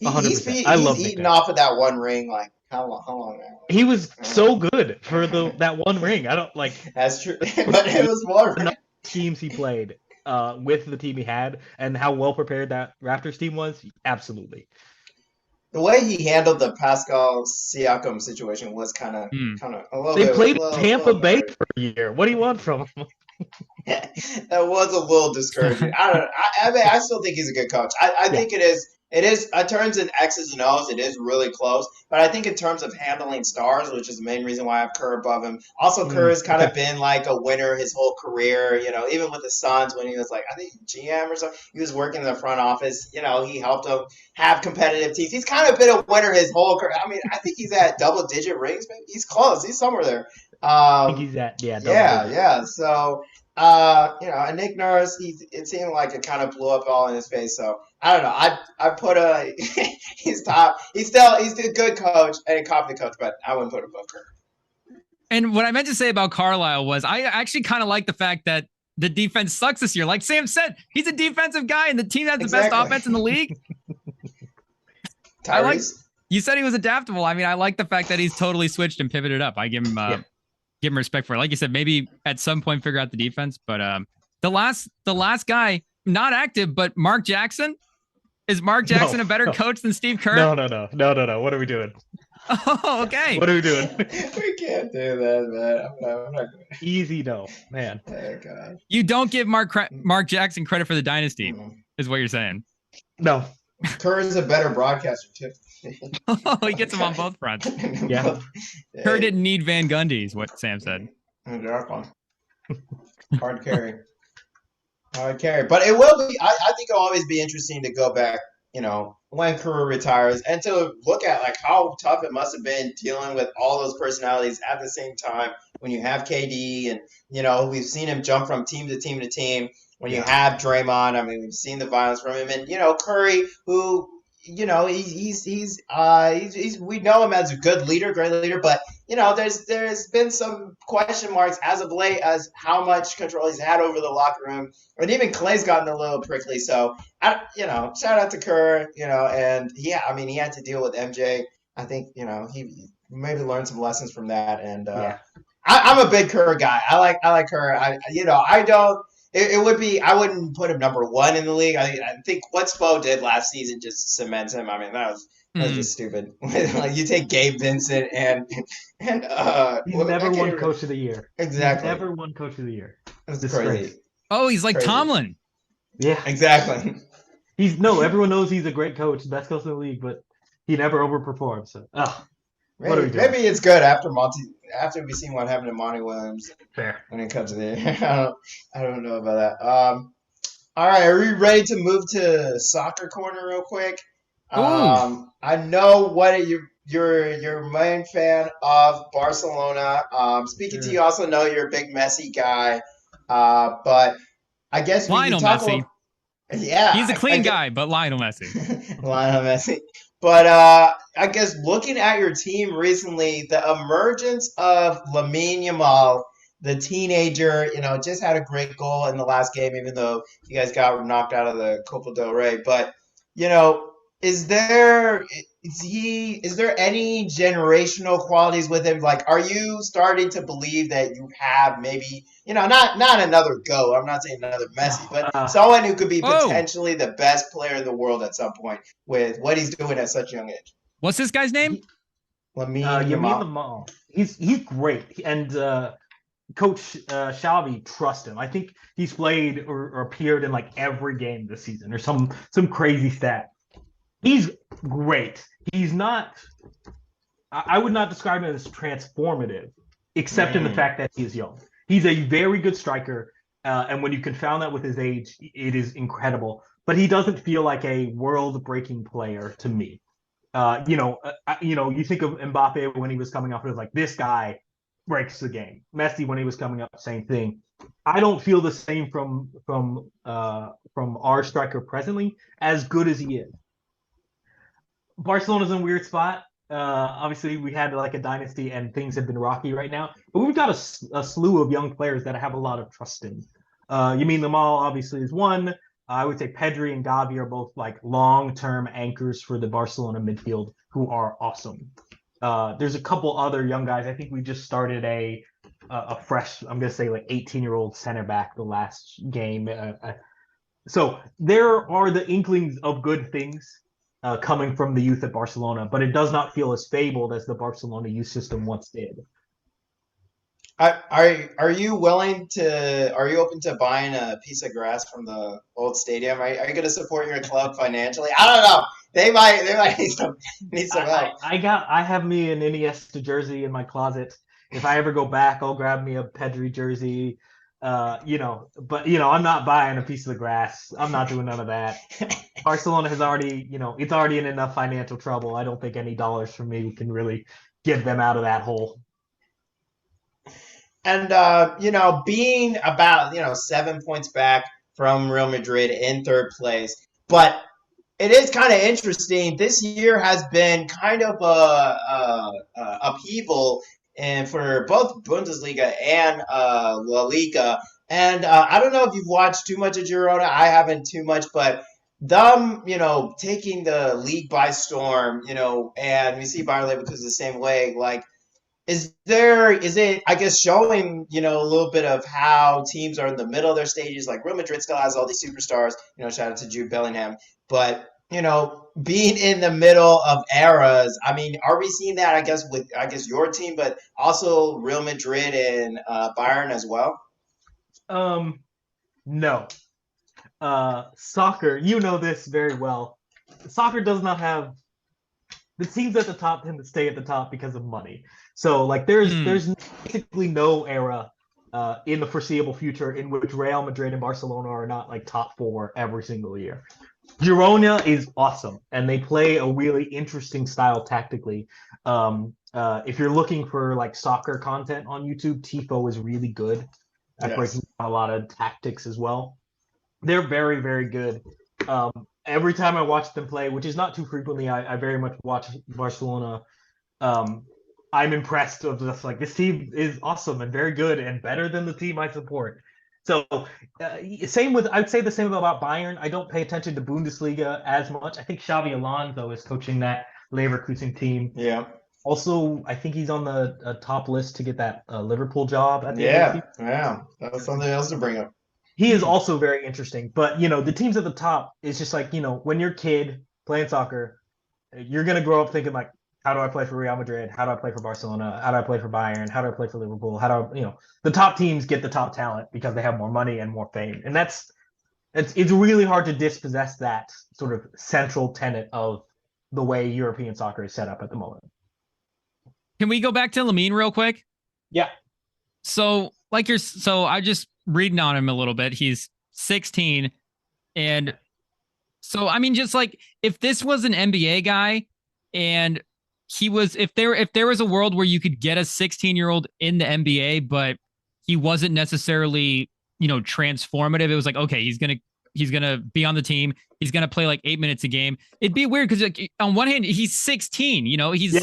100%. He's eating off of that one ring, like, how long now? He was so good for that one ring. I don't like. That's true, but it was more teams he played with the team he had, and how well prepared that Raptors team was. Absolutely. The way he handled the Pascal Siakam situation was kind of a little bit. They played Tampa Bay for a year. What do you want from him? That was a little discouraging. I still think he's a good coach. I think it is. It is, in terms of X's and O's, it is really close. But I think in terms of handling stars, which is the main reason why I have Kerr above him. Also, Kerr has kind of been like a winner his whole career. Even with the Suns when he was like, I think GM or something. He was working in the front office. He helped them have competitive teams. He's kind of been a winner his whole career. I mean, I think he's at double-digit rings. Maybe he's close. He's somewhere there. I think he's at yeah. So. And Nick Nurse, it seemed like it kind of blew up all in his face. So I don't know. I put he's top. He's a good coach and a confident coach, but I wouldn't put him above Kerr. And what I meant to say about Carlisle was I actually kind of like the fact that the defense sucks this year. Like Sam said, he's a defensive guy, and the team has the best offense in the league. You said he was adaptable. I mean, I like the fact that he's totally switched and pivoted up. I give him. Give him respect for it. Like you said, maybe at some point figure out the defense. But the last guy, not active, but Mark Jackson. Is Mark Jackson a better coach than Steve Kerr? No. What are we doing? Oh, okay. What are we doing? We can't do that, man. I'm not going. Easy, no, man. Oh, God. You don't give Mark Jackson credit for the dynasty, is what you're saying. No. Kerr is a better broadcaster, too. Oh, he gets him on both fronts. Yeah. Kerr didn't need Van Gundy, is what Sam said. Hard carry. But it will be, I think it'll always be interesting to go back, when Kerr retires and to look at like how tough it must have been dealing with all those personalities at the same time when you have KD and, we've seen him jump from team to team to team. When you have Draymond, I mean, we've seen the violence from him, and Curry, who he's we know him as a good leader, great leader, but there's been some question marks as of late as how much control he's had over the locker room, and even Clay's gotten a little prickly. So shout out to Kerr, and yeah, I mean he had to deal with MJ. I think he maybe learned some lessons from that, and I'm a big Kerr guy. I like Kerr. I don't. It would be. I wouldn't put him number one in the league. I think what Spo did last season just cements him. I mean, that was just stupid. Like you take Gabe Vincent and he's never won Coach of the Year. Exactly. He's never won Coach of the Year. That's crazy. Oh, he's like crazy. Tomlin. Yeah, exactly. Everyone knows he's a great coach, best coach in the league, but he never overperformed. So, maybe it's good after we've seen what happened to Monty Williams. Fair. When it comes to the, I don't know about that. All right, are we ready to move to soccer corner real quick? I know what you're a main fan of Barcelona. Speaking to you, also know you're a big Messi guy. But I guess Lionel Messi. Yeah, he's a clean guy, but Lionel Messi. Lionel Messi. But I guess looking at your team recently, the emergence of Lamine Yamal, the teenager, just had a great goal in the last game, even though you guys got knocked out of the Copa del Rey. But, is there any generational qualities with him? Like, are you starting to believe that you have maybe, not another GOAT, I'm not saying another Messi, but someone who could be potentially the best player in the world at some point with what he's doing at such a young age? What's this guy's name? Lamine Yamal. He's great. And Coach Xavi trusts him. I think he's played or appeared in like every game this season or some crazy stat. He's great. He's not – I would not describe him as transformative, except in the fact that he is young. He's a very good striker, and when you confound that with his age, it is incredible. but he doesn't feel like a world-breaking player to me. You think of Mbappe when he was coming up, it was like, this guy breaks the game. Messi when he was coming up, same thing. I don't feel the same from our striker presently, as good as he is. Barcelona's in a weird spot. Obviously, we had like a dynasty, and things have been rocky right now. But we've got a slew of young players that I have a lot of trust in. Lamine Yamal obviously is one. I would say Pedri and Gavi are both like long-term anchors for the Barcelona midfield who are awesome. There's a couple other young guys. I think we just started a fresh, I'm going to say like 18-year-old center back the last game. So there are the inklings of good things coming from the youth at Barcelona, but it does not feel as fabled as the Barcelona youth system once did. Are you willing to? Are you open to buying a piece of grass from the old stadium? Are you going to support your club financially? I don't know. They might need some help. I have me an Iniesta jersey in my closet. If I ever go back, I'll grab me a Pedri jersey. But I'm not buying a piece of the grass. I'm not doing none of that. Barcelona has already, it's already in enough financial trouble. I don't think any dollars from me can really get them out of that hole. And, being about, 7 points back from Real Madrid in third place. But it is kind of interesting. This year has been kind of a upheaval and for both Bundesliga and La Liga. And I don't know if you've watched too much of Girona. I haven't too much, but them, taking the league by storm, and we see Bayer Leverkusen the same way, like, is it, I guess, showing, a little bit of how teams are in the middle of their stages? Like Real Madrid still has all these superstars, shout out to Jude Bellingham. But, being in the middle of eras, I mean, are we seeing that, I guess, with, your team, but also Real Madrid and Bayern as well? No. Soccer, you know this very well. Soccer does not have the teams at the top tend to stay at the top because of money. So like there's basically no era in the foreseeable future in which Real Madrid and Barcelona are not like top four every single year. Girona is awesome, and they play a really interesting style tactically. If you're looking for like soccer content on YouTube, Tifo is really good at breaking down a lot of tactics as well. They're very, very good. Every time I watch them play, which is not too frequently, I very much watch Barcelona. I'm impressed of just like this team is awesome and very good and better than the team I support. So I'd say the same about Bayern. I don't pay attention to Bundesliga as much. I think Xavi Alonso is coaching that Leverkusen team. Yeah. Also, I think he's on the top list to get that Liverpool job at the end of the season. Yeah. That's something else to bring up. He is also very interesting, but the teams at the top is just like, when you're a kid playing soccer, you're going to grow up thinking like, how do I play for Real Madrid? How do I play for Barcelona? How do I play for Bayern? How do I play for Liverpool? How do the top teams get the top talent because they have more money and more fame. And it's really hard to dispossess that sort of central tenet of the way European soccer is set up at the moment. Can we go back to Lamine real quick? Yeah. So I just reading on him a little bit. He's 16. And so, I mean, just like if this was an NBA guy and if there was a world where you could get a 16-year-old in the NBA, but he wasn't necessarily, transformative. It was like, okay, he's going to be on the team. He's going to play like 8 minutes a game. It'd be weird because like, on one hand, he's 16, he's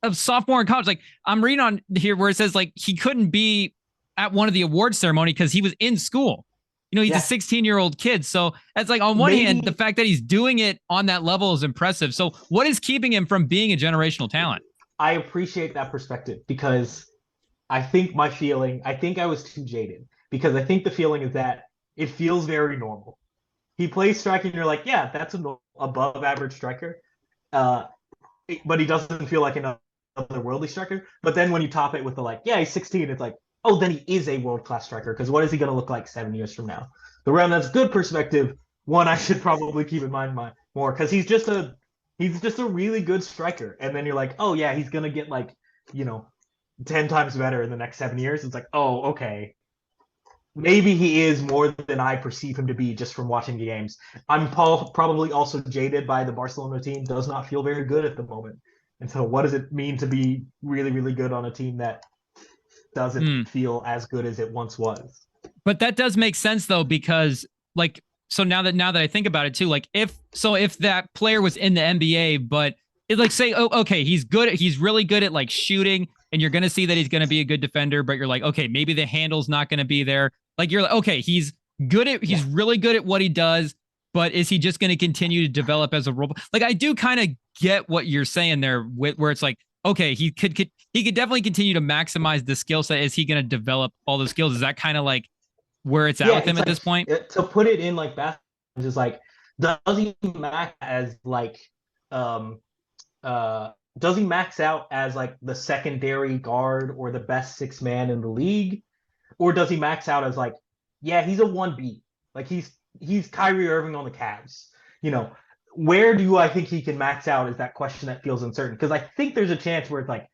a sophomore in college. Like I'm reading on here where it says like he couldn't be at one of the award ceremony because he was in school. He's a 16-year-old kid. So it's like on one hand, the fact that he's doing it on that level is impressive. So what is keeping him from being a generational talent? I appreciate that perspective because I think I was too jaded because I think the feeling is that it feels very normal. He plays striker and you're like, yeah, that's an above average striker. But he doesn't feel like an otherworldly striker. But then when you top it with he's 16, it's like, oh, then he is a world-class striker because what is he going to look like 7 years from now? The round that's good perspective, one I should probably keep in mind more because he's just a really good striker. And then you're like, oh, yeah, he's going to get 10 times better in the next 7 years. It's like, oh, okay. maybe he is more than I perceive him to be just from watching the games. I'm probably also jaded by the Barcelona team. Does not feel very good at the moment. And so, what does it mean to be really, really good on a team that doesn't feel as good as it once was? But that does make sense though, because like, so now that I think about it too, like if that player was in the NBA, but it like say, oh, okay, he's really good at like shooting, and you're gonna see that he's gonna be a good defender, but you're like, okay, maybe the handle's not gonna be there. Like you're like, okay, he's really good at what he does, but is he just gonna continue to develop as a role? Like I do kind of get what you're saying there, where it's like, okay, he could definitely continue to maximize the skill set. Is he gonna develop all the skills? Is that kind of like where it's at with him at this point? To put it in like basketball, it's just like, does he max as like does he max out as like the secondary guard or the best six man in the league? Or does he max out as like, yeah, he's a 1B. Like he's Kyrie Irving on the Cavs. You know, where do I think he can max out is that question that feels uncertain. Because I think there's a chance where it's like,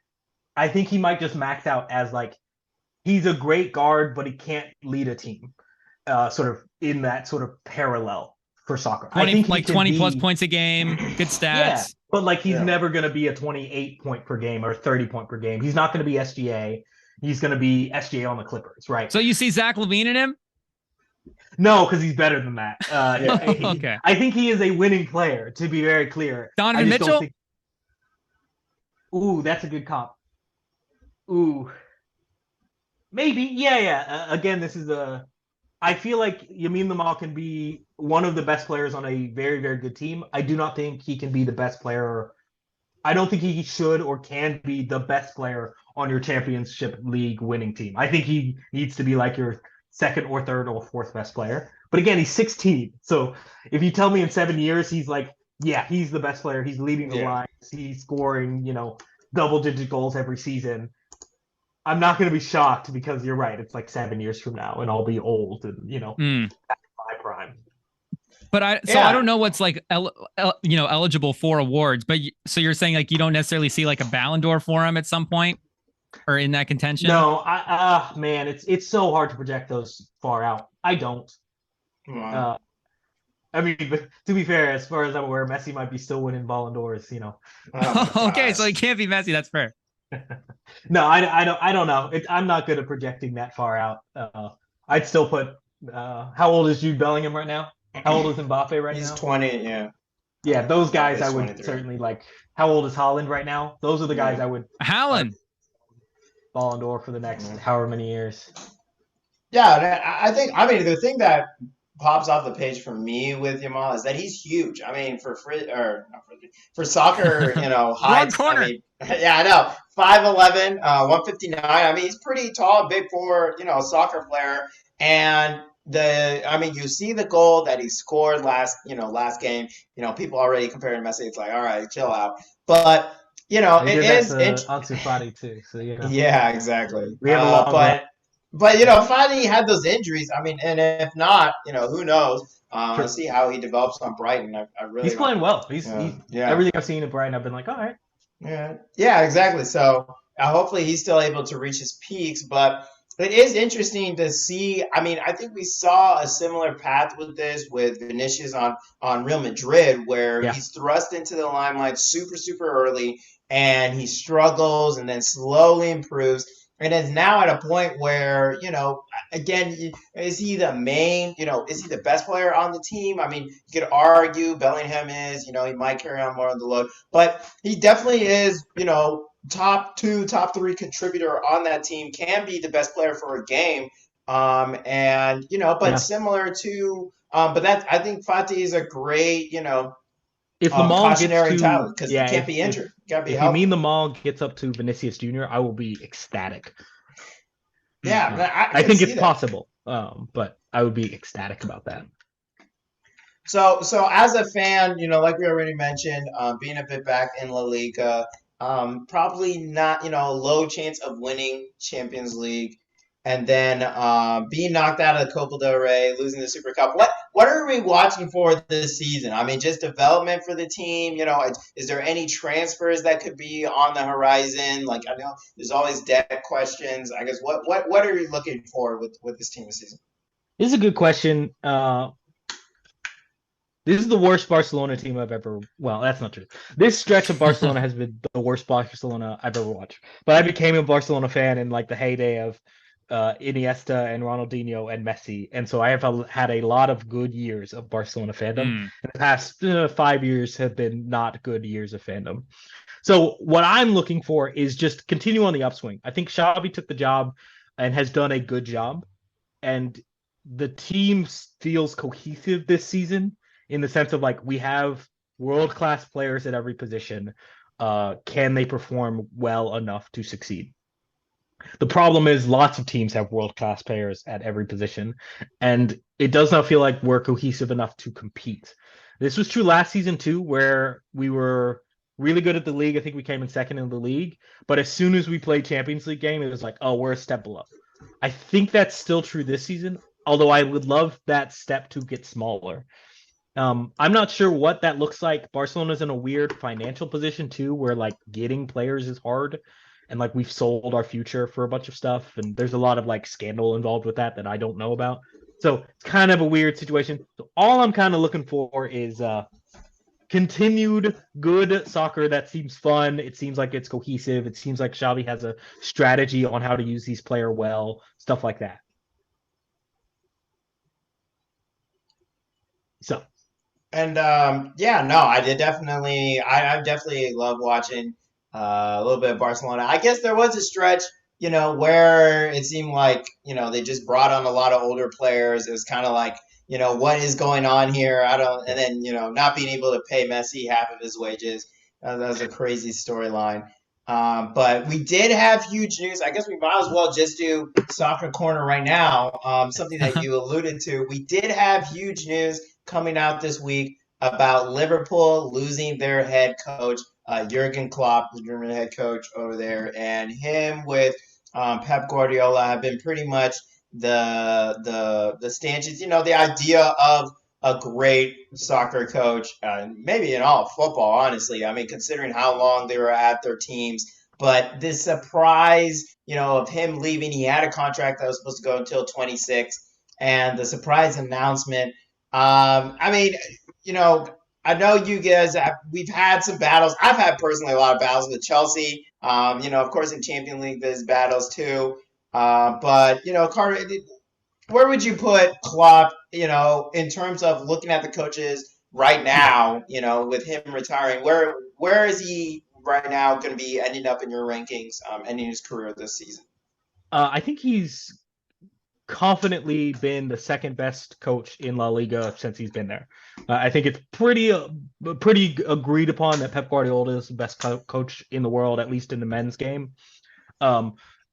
I think he might just max out as like, he's a great guard, but he can't lead a team. Sort of in that sort of parallel for soccer. 20 plus points a game, good stats. Yeah, but like he's never going to be a 28 point per game or 30 point per game. He's not going to be SGA. He's going to be SGA on the Clippers, right? So you see Zach LaVine in him? No, because he's better than that. Okay. I think he is a winning player, to be very clear. Donovan Mitchell? Ooh, that's a good comp. Ooh. Maybe. Yeah. Again, this is I feel like Lamine Yamal can be one of the best players on a very, very good team. I do not think he can be the best player. I don't think he should or can be the best player on your championship league winning team. I think he needs to be like your second or third or fourth best player. But again, he's 16. So if you tell me in 7 years, he's like, yeah, he's the best player. He's leading the lines. He's scoring, double-digit goals every season. I'm not going to be shocked because you're right. It's like 7 years from now, and I'll be old, and that's my prime. But I don't know what's like, eligible for awards. But so you're saying like you don't necessarily see like a Ballon d'Or for him at some point, or in that contention? No, man, it's so hard to project those far out. I don't. Wow. I mean, but to be fair, as far as I'm aware, Messi might be still winning Ballon d'Ors. Okay, so he can't be Messi. That's fair. No, I don't know. I'm not good at projecting that far out. I'd still put. How old is Jude Bellingham right now? How old is Mbappe right now? He's 20. Yeah. Yeah, those guys I would 23. certainly like. How old is Haaland right now? Those are the guys I would. Haaland. Ballon d'Or for the next however many years. Yeah, I think. I mean, the thing that pops off the page for me with Yamal is that he's huge. I mean, for soccer, heights. corner. I mean, yeah, I know. 5'11", 159. I mean, he's pretty tall, big for a soccer player. And you see the goal that he scored last game. People already comparing Messi. It's like, all right, chill out. But it is Ansu Fati too. So yeah, exactly. We have a lot. But Fati had those injuries. I mean, and if not, who knows? We'll see how he develops on Brighton. I really. He's playing well. He's everything I've seen at Brighton, I've been like, all right. Yeah, exactly. So hopefully he's still able to reach his peaks. But it is interesting to see. I mean, I think we saw a similar path with Vinicius on Real Madrid, where he's thrust into the limelight super, super early, and he struggles and then slowly improves. And is now at a point where, again, is he the main, is he the best player on the team? I mean, you could argue Bellingham is, he might carry on more on the load. But he definitely is, top 2, top 3 contributor on that team, can be the best player for a game. Similar to, I think Fati is a great, if Yamal gets to talent, because he can't be injured. Got to be healthy. If Yamal gets up to Vinicius Jr., I will be ecstatic. Yeah, I think it's possible, but I would be ecstatic about that. So as a fan, like we already mentioned, being a bit back in La Liga, probably not, low chance of winning Champions League. And then being knocked out of the Copa del Rey, losing the Super Cup. What are we watching for this season? I mean, just development for the team. Is there any transfers that could be on the horizon? Like, I know there's always debt questions. I guess what are you looking for with this team this season? This is a good question. This is the worst Barcelona team I've ever. Well, that's not true. This stretch of Barcelona has been the worst Barcelona I've ever watched. But I became a Barcelona fan in like the heyday of Iniesta and Ronaldinho and Messi, and so I have had a lot of good years of Barcelona fandom. Hmm. And the past 5 years have been not good years of fandom. So what I'm looking for is just continue on the upswing. I think Xavi took the job and has done a good job, and the team feels cohesive this season in the sense of like we have world class players at every position. Can they perform well enough to succeed? The problem is lots of teams have world class players at every position, and it does not feel like we're cohesive enough to compete. This was true last season too, where we were really good at the league. I think we came in second in the league, but as soon as we played Champions League game, it was like, oh, we're a step below. I think that's still true this season, although I would love that step to get smaller. I'm not sure what that looks like. Barcelona's in a weird financial position too, where like getting players is hard, and like we've sold our future for a bunch of stuff, and there's a lot of like scandal involved with that I don't know about. So it's kind of a weird situation. So all I'm kind of looking for is continued good soccer that seems fun. It seems like it's cohesive. It seems like Xavi has a strategy on how to use these player well, stuff like that. So And yeah, no, I did definitely. I definitely love watching a little bit of Barcelona. I guess there was a stretch, where it seemed like they just brought on a lot of older players. It was kind of like what is going on here? I don't. And then not being able to pay Messi half of his wages. That was a crazy storyline. But we did have huge news. I guess we might as well just do soccer corner right now. Something that you alluded to. We did have huge news coming out this week about Liverpool losing their head coach, Jurgen Klopp, the German head coach over there, and him with Pep Guardiola have been pretty much the stanchions. The idea of a great soccer coach, maybe in all of football, honestly. I mean, considering how long they were at their teams. But this surprise, of him leaving, he had a contract that was supposed to go until 26, and the surprise announcement. I mean, I know you guys. We've had some battles. I've had personally a lot of battles with Chelsea. Of course, in Champions League, there's battles too. But Carter, where would you put Klopp, in terms of looking at the coaches right now, with him retiring, where is he right now going to be ending up in your rankings, ending his career this season? I think he's confidently been the second best coach in La Liga since he's been there. I think it's pretty agreed upon that Pep Guardiola is the best coach in the world, at least in the men's game.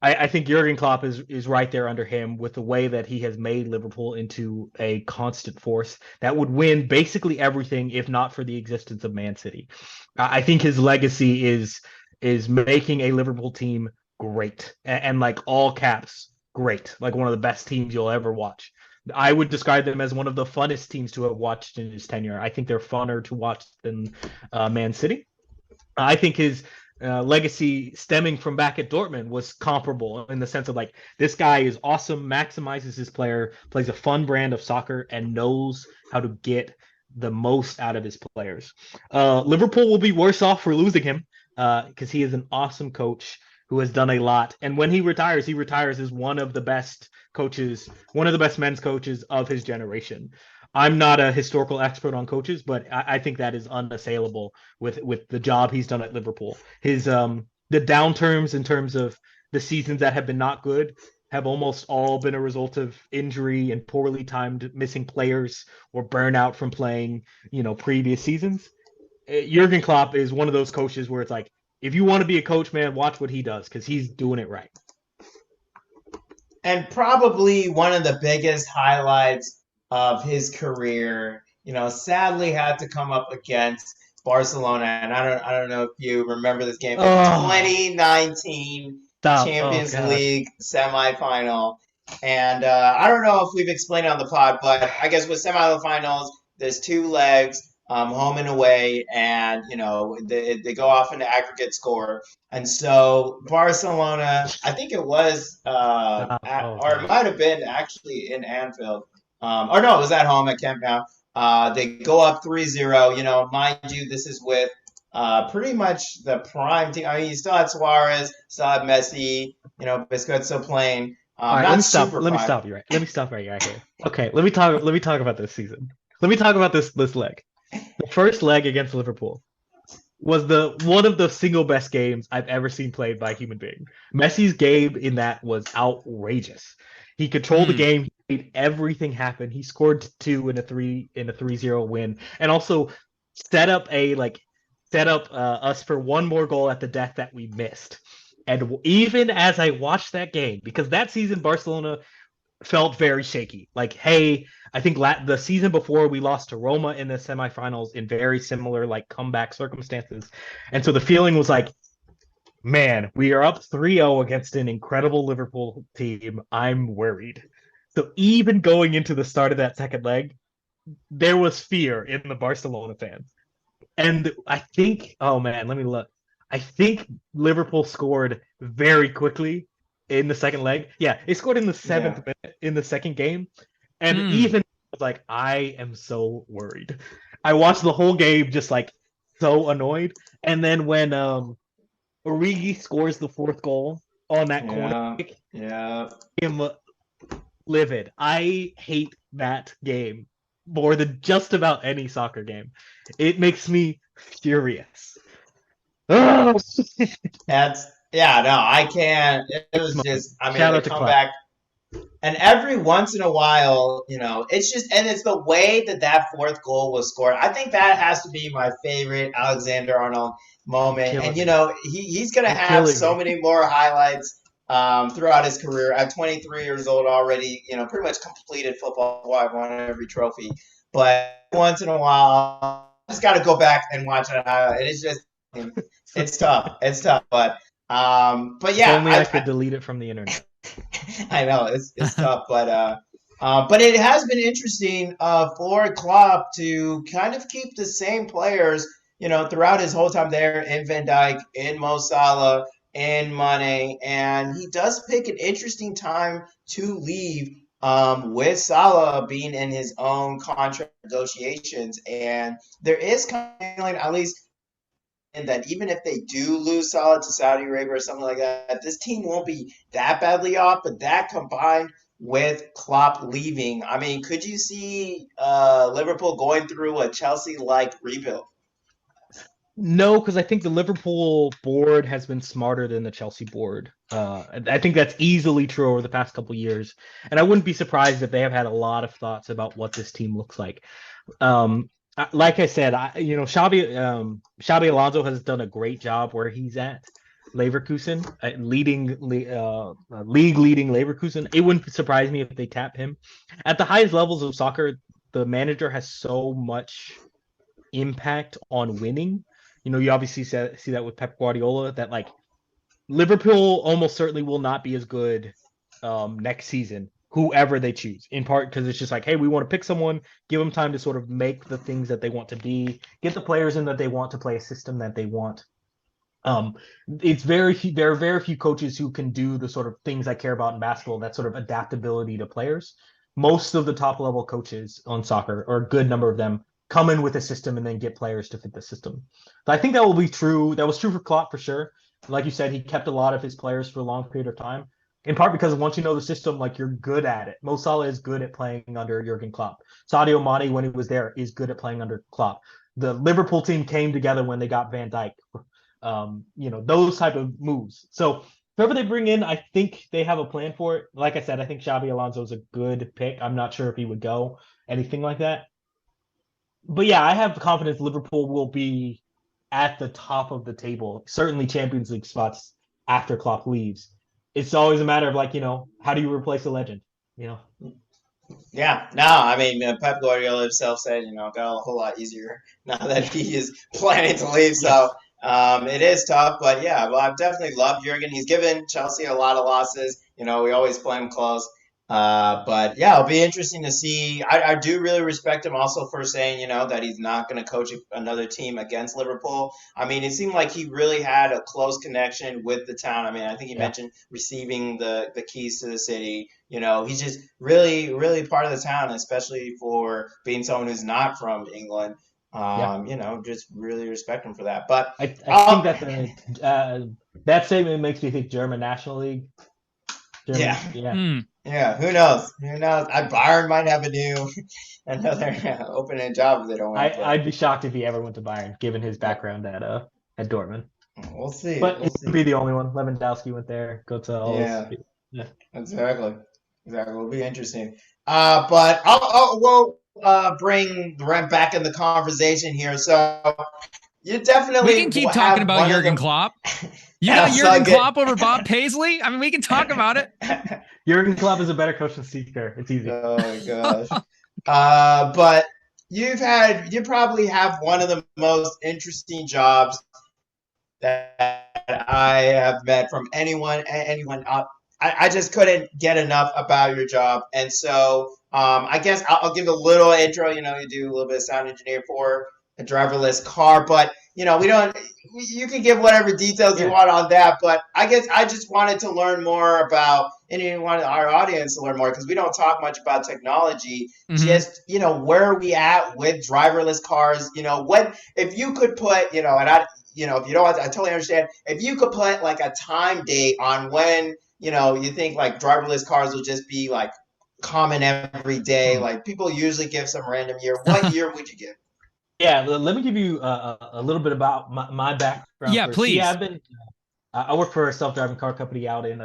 I think Jurgen Klopp is right there under him with the way that he has made Liverpool into a constant force that would win basically everything if not for the existence of Man City. I think his legacy is making a Liverpool team great and like all caps great, like one of the best teams you'll ever watch. I would describe them as one of the funnest teams to have watched in his tenure. I think they're funner to watch than Man City. I think his legacy stemming from back at Dortmund was comparable in the sense of like this guy is awesome, maximizes his player, plays a fun brand of soccer, and knows how to get the most out of his players. Liverpool will be worse off for losing him because he is an awesome coach who has done a lot. And when he retires as one of the best coaches, one of the best men's coaches of his generation. I'm not a historical expert on coaches, but I think that is unassailable with the job he's done at Liverpool. His the downturns in terms of the seasons that have been not good have almost all been a result of injury and poorly timed missing players or burnout from playing, previous seasons. Jurgen Klopp is one of those coaches where it's like, if you want to be a coach, man, watch what he does because he's doing it right. And probably one of the biggest highlights of his career, sadly had to come up against Barcelona. And I don't know if you remember this game, but 2019 Champions League semifinal. And I don't know if we've explained it on the pod, but I guess with semifinals, there's two legs. Home and away, and they go off into aggregate score, and so Barcelona, I think it was, or it might have been actually in Anfield. or no, it was at home at Camp Nou. They go up 3-0. You know, mind you, this is with pretty much the prime team. I mean, you still had Suarez, still had Messi. You know, Biscuit's still playing. All right, Not super let me prime. stop you right. Let me stop right here. Okay, let me talk about this season. Let me talk about this leg. The first leg against Liverpool was the one of the single best games I've ever seen played by a human being. Messi's game in that was outrageous. He controlled the game, he made everything happen. He scored two in a 3-0 win, and also set up us for one more goal at the death that we missed. And even as I watched that game, because that season Barcelona felt very shaky. Like, hey, I think the season before we lost to Roma in the semifinals in very similar like comeback circumstances. And so the feeling was like, man, we are up 3-0 against an incredible Liverpool team. I'm worried. So even going into the start of that second leg, there was fear in the Barcelona fans. And I think, oh man, let me look. I think Liverpool scored very quickly in the second leg. Yeah, they scored in the seventh minute in the second game. And even like, I am so worried. I watched the whole game just like so annoyed. And then when Origi scores the fourth goal on that corner kick, I'm livid. I hate that game more than just about any soccer game. It makes me furious. That's no, I can't. It was just, I mean, the comeback. And every once in a while, you know, it's just, and it's the way that fourth goal was scored. I think that has to be my favorite Alexander-Arnold moment. And, you know, he's going to have so many more highlights throughout his career. At 23 years old already, you know, pretty much completed football. I've won every trophy. But once in a while, I just got to go back and watch it. And it's just, it's tough. It's tough. But yeah. If only I could delete it from the internet. I know it's tough, but it has been interesting for Klopp to kind of keep the same players, you know, throughout his whole time there in Van Dijk, in Mo Salah, in Mane, and he does pick an interesting time to leave with Salah being in his own contract negotiations, and there is kind of feeling, at least, and that even if they do lose Salah to Saudi Arabia or something like that, this team won't be that badly off. But that combined with Klopp leaving, I mean, could you see Liverpool going through a Chelsea-like rebuild? No, because I think the Liverpool board has been smarter than the Chelsea board. I think that's easily true over the past couple of years. And I wouldn't be surprised if they have had a lot of thoughts about what this team looks like. Like I said, Xabi Alonso has done a great job where he's at Leverkusen, league-leading Leverkusen. It wouldn't surprise me if they tap him. At the highest levels of soccer, the manager has so much impact on winning. You know, you obviously see that with Pep Guardiola, that like Liverpool almost certainly will not be as good next season, whoever they choose, in part because it's just like, hey, we want to pick someone, give them time to sort of make the things that they want to be, get the players in that they want to play a system that they want. There are very few coaches who can do the sort of things I care about in basketball, that sort of adaptability to players. Most of the top level coaches on soccer, or a good number of them, come in with a system and then get players to fit the system. But I think that will be true. That was true for Klopp for sure. Like you said, he kept a lot of his players for a long period of time. In part because once you know the system, like, you're good at it. Mo Salah is good at playing under Jurgen Klopp. Sadio Mane, when he was there, is good at playing under Klopp. The Liverpool team came together when they got Van Dijk. You know, those type of moves. So whoever they bring in, I think they have a plan for it. Like I said, I think Xabi Alonso is a good pick. I'm not sure if he would go anything like that. But yeah, I have confidence Liverpool will be at the top of the table, certainly Champions League spots after Klopp leaves. It's always a matter of, like, you know, how do you replace a legend? You know? Yeah, no, I mean, Pep Guardiola himself said, you know, got a whole lot easier now that he is planning to leave. So it is tough, but yeah, well, I've definitely loved Jurgen. He's given Chelsea a lot of losses. You know, we always play him close. But yeah, it'll be interesting to see. I do really respect him also for saying, that he's not going to coach another team against Liverpool. I mean, it seemed like he really had a close connection with the town. I mean, I think he Yeah. mentioned receiving the keys to the city. He's just really, really part of the town, especially for being someone who's not from England. Yeah. Just really respect him for that. But I think that that statement makes me think German National League. German, yeah. Yeah, who knows? Who knows? Bayern might have another opening job if they don't win. I'd be shocked if he ever went to Bayern, given his background at Dortmund. We'll see. But We'll he would see. be the only one. Lewandowski went there. Yeah, Yeah. exactly. It'll be interesting. But we'll bring Rem back in the conversation here. So you definitely we can keep talking about Jurgen Klopp. You got Jurgen Klopp over Bob Paisley? I mean, we can talk about it. Jurgen Klopp is a better coach than Steve Kerr. It's easy. Oh my gosh. But you probably have one of the most interesting jobs that I have met from anyone. I just couldn't get enough about your job, and so I guess I'll give a little intro. You do a little bit of sound engineer for a driverless car, but we don't. You can give whatever details you want on that, but I guess I just wanted to learn more about, and you wanted our audience to learn more because we don't talk much about technology. Mm-hmm. Just where are we at with driverless cars? What if you could put and I. If you don't, I totally understand. If you could put like a time date on when, you think like driverless cars will just be like common every day. Like people usually give some random year. What year would you give? Yeah, let me give you a little bit about my background. Yeah, first. please. Yeah, I work for a self-driving car company out in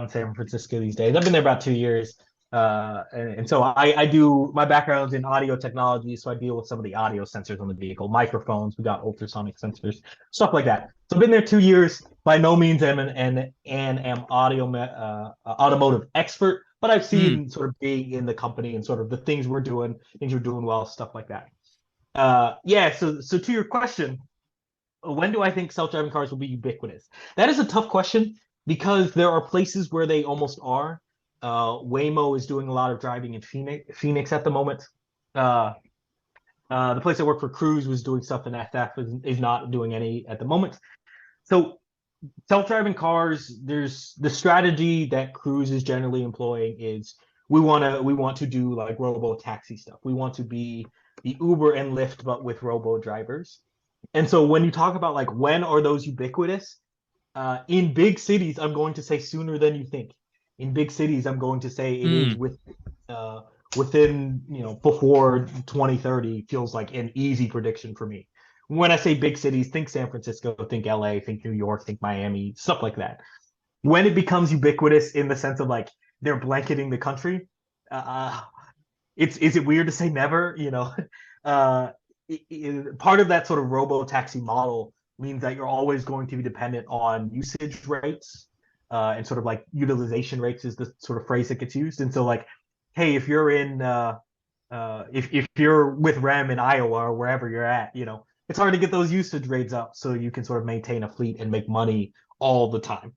San Francisco these days. I've been there about 2 years. And so I do, my background's in audio technology, so I deal with some of the audio sensors on the vehicle, microphones, we got ultrasonic sensors, stuff like that. So I've been there 2 years. By no means am automotive expert, but I've seen sort of being in the company and sort of the things we're doing well, stuff like that. So to your question, when do I think self-driving cars will be ubiquitous? That is a tough question because there are places where they almost are. Waymo is doing a lot of driving in Phoenix at the moment. The place I work for, Cruise, was doing stuff in SF, is not doing any at the moment. So self-driving cars, there's the strategy that Cruise is generally employing is we want to do like robo taxi stuff. We want to be the Uber and Lyft, but with robo drivers. And so when you talk about like when are those ubiquitous, in big cities, I'm going to say sooner than you think. In big cities, I'm going to say it is within before 2030 feels like an easy prediction for me. When I say big cities, think San Francisco, think LA, think New York, think Miami, stuff like that. When it becomes ubiquitous in the sense of like they're blanketing the country, is it weird to say never? Part of that sort of robo taxi model means that you're always going to be dependent on usage rates, and sort of like utilization rates is the sort of phrase that gets used. And so like, hey, if you're in if you're with Rem in Iowa or wherever you're at, it's hard to get those usage rates up so you can sort of maintain a fleet and make money all the time.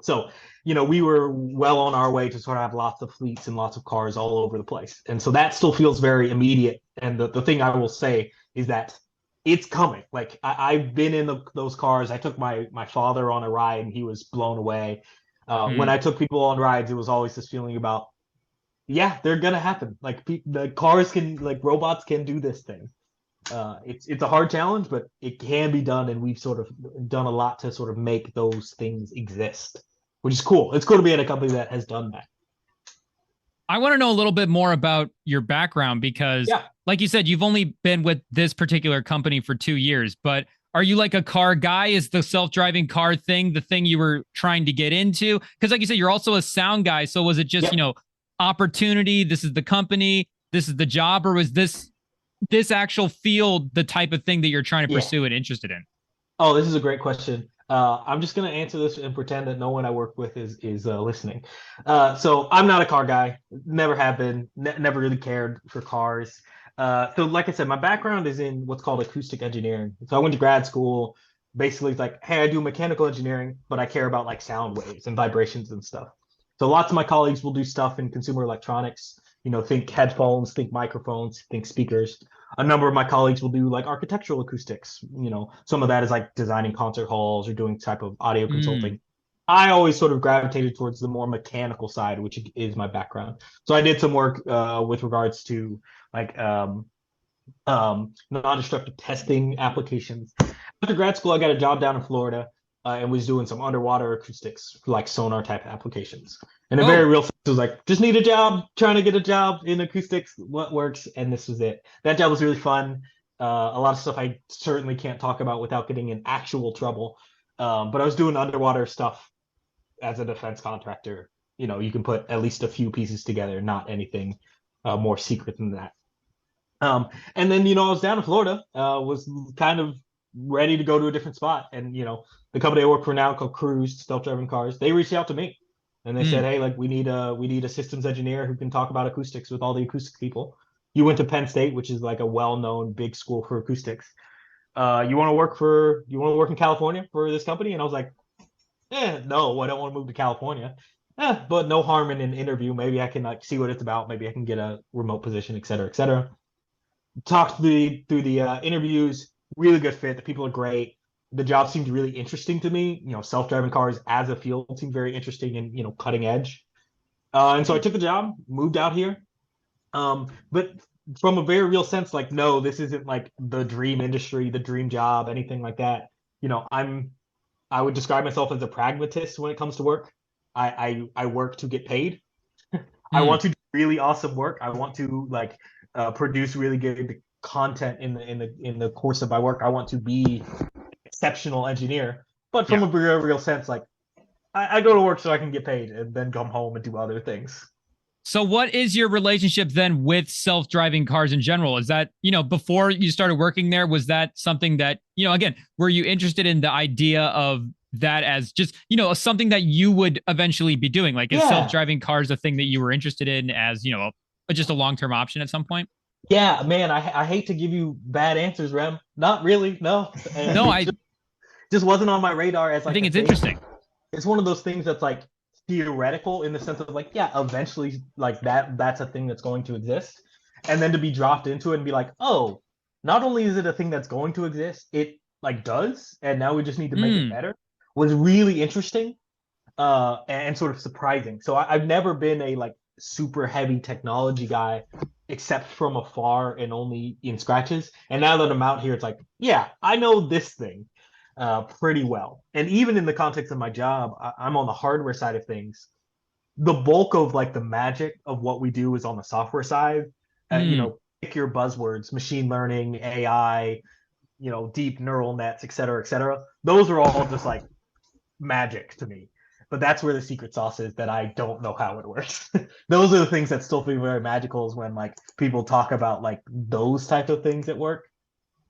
So, we were well on our way to sort of have lots of fleets and lots of cars all over the place. And so that still feels very immediate. And the thing I will say is that it's coming. Like I've been in those cars. I took my father on a ride and he was blown away. When I took people on rides, it was always this feeling about, yeah, they're going to happen. Like the cars can, like robots can do this thing. It's a hard challenge, but it can be done, and we've sort of done a lot to sort of make those things exist, which is cool. It's cool to be at a company that has done that. I want to know a little bit more about your background because, like you said, you've only been with this particular company for 2 years, but are you like a car guy? Is the self-driving car thing the thing you were trying to get into? Because like you said, you're also a sound guy. So was it just, opportunity, this is the company, this is the job, or was this actual field the type of thing that you're trying to pursue and interested in? Oh, this is a great question. I'm just going to answer this and pretend that no one I work with is listening. So I'm not a car guy, never have been, never really cared for cars. So like I said, my background is in what's called acoustic engineering. So I went to grad school. Basically, it's like, hey, I do mechanical engineering, but I care about like sound waves and vibrations and stuff. So lots of my colleagues will do stuff in consumer electronics, think headphones, think microphones, think speakers. A number of my colleagues will do like architectural acoustics. Some of that is like designing concert halls or doing type of audio consulting. I always sort of gravitated towards the more mechanical side, which is my background. So I did some work with regards to like non-destructive testing applications. After grad school, I got a job down in Florida and was doing some underwater acoustics, like sonar type applications. And a very real sense was like, just need a job, trying to get a job in acoustics, what works, and this was it. That job was really fun. A lot of stuff I certainly can't talk about without getting in actual trouble. But I was doing underwater stuff as a defense contractor. You can put at least a few pieces together, not anything more secret than that. And then, I was down in Florida, was kind of ready to go to a different spot. And, the company I work for now called Cruise Self-Driving Cars, they reached out to me and they said, hey, like we need a systems engineer who can talk about acoustics with all the acoustics people. You went to Penn State, which is like a well-known big school for acoustics. You want to work in California for this company? And I was like, no, I don't want to move to California. But no harm in an interview. Maybe I can like see what it's about. Maybe I can get a remote position, et cetera, et cetera. Talked through the interviews, really good fit. The people are great. The job seemed really interesting to me. Self-driving cars as a field seemed very interesting and cutting edge. And so I took the job, moved out here. But from a very real sense, like, no, this isn't like the dream industry, the dream job, anything like that. I would describe myself as a pragmatist when it comes to work. I work to get paid. I want to do really awesome work. I want to like produce really good content in the course of my work. I want to be an exceptional engineer, but from a real sense, like I go to work so I can get paid and then come home and do other things. So what is your relationship then with self-driving cars in general? Is that, before you started working there, was that something that, again, were you interested in the idea of that as just, something that you would eventually be doing? Like, is self-driving cars a thing that you were interested in as, just a long-term option at some point? Yeah, man, I hate to give you bad answers, Rem. Not really, no. No, I just wasn't on my radar as like I think it's interesting. It's one of those things that's like theoretical in the sense of like, yeah, eventually like that's a thing that's going to exist. And then to be dropped into it and be like, oh, not only is it a thing that's going to exist, it like does, and now we just need to make it better, was really interesting and sort of surprising. So I've never been a like super heavy technology guy except from afar and only in scratches. And now that I'm out here, it's like, yeah, I know this thing pretty well. And even in the context of my job, I'm on the hardware side of things. The bulk of like the magic of what we do is on the software side. Pick your buzzwords: machine learning, AI, deep neural nets, et cetera, et cetera. Those are all just like magic to me. But that's where the secret sauce is that I don't know how it works. Those are the things that still feel very magical, is when like people talk about like those type of things at work.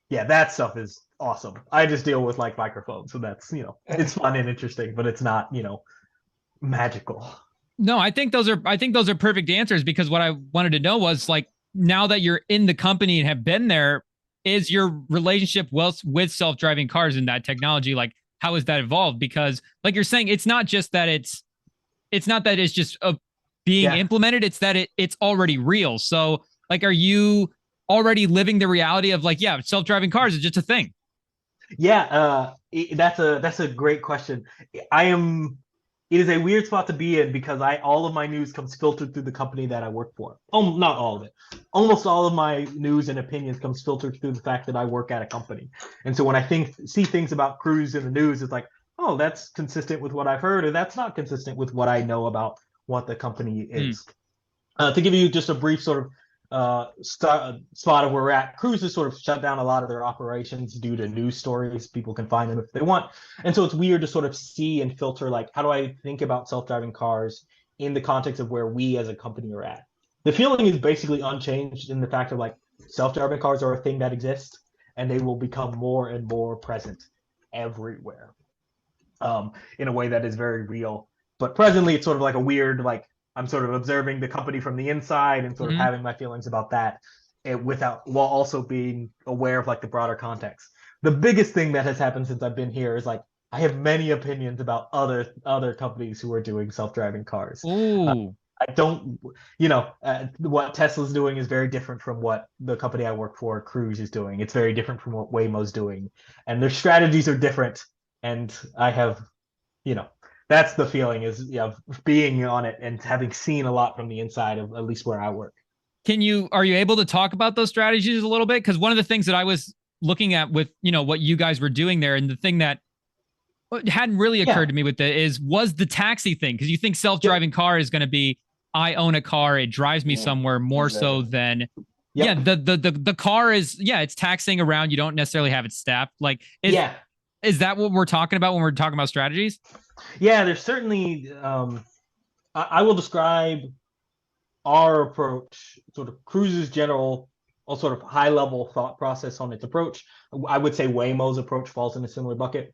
Yeah, that stuff is awesome. I just deal with like microphones, so that's, it's fun and interesting, but it's not, magical. No, I think those are perfect answers, because what I wanted to know was like, now that you're in the company and have been there, is your relationship with self-driving cars and that technology, like, how has that evolved? Because like you're saying, it's not just that it's just being implemented, it's that it's already real. So like, are you already living the reality of like, yeah, self-driving cars is just a thing? Yeah, that's a great question. It is a weird spot to be in, because all of my news comes filtered through the company that I work for. Oh, not all of it. Almost all of my news and opinions comes filtered through the fact that I work at a company. And so when I see things about Cruise in the news, it's like, oh, that's consistent with what I've heard, or that's not consistent with what I know about what the company is. To give you just a brief sort of spot of where we're at, Cruise has sort of shut down a lot of their operations due to news stories. People can find them if they want. And so it's weird to sort of see and filter, like, how do I think about self-driving cars in the context of where we as a company are at? The feeling is basically unchanged in the fact of like, self-driving cars are a thing that exists, and they will become more and more present everywhere in a way that is very real. But presently, it's sort of like a weird, like, I'm sort of observing the company from the inside and sort of having my feelings about that, while also being aware of like the broader context. The biggest thing that has happened since I've been here is like, I have many opinions about other companies who are doing self-driving cars. Ooh. I don't, what Tesla's doing is very different from what the company I work for, Cruise, is doing. It's very different from what Waymo's doing, and their strategies are different. And I have, that's the feeling is being on it and having seen a lot from the inside of at least where I work. Are you able to talk about those strategies a little bit? Because one of the things that I was looking at with, what you guys were doing there, and the thing that hadn't really occurred to me with it was the taxi thing. Because you think self-driving car is going to be, I own a car, it drives me somewhere, more so than the car is, it's taxiing around. You don't necessarily have it staffed. Like, is that what we're talking about when we're talking about strategies? Yeah, there's certainly, I will describe our approach, sort of Cruise's general, sort of high level thought process on its approach. I would say Waymo's approach falls in a similar bucket.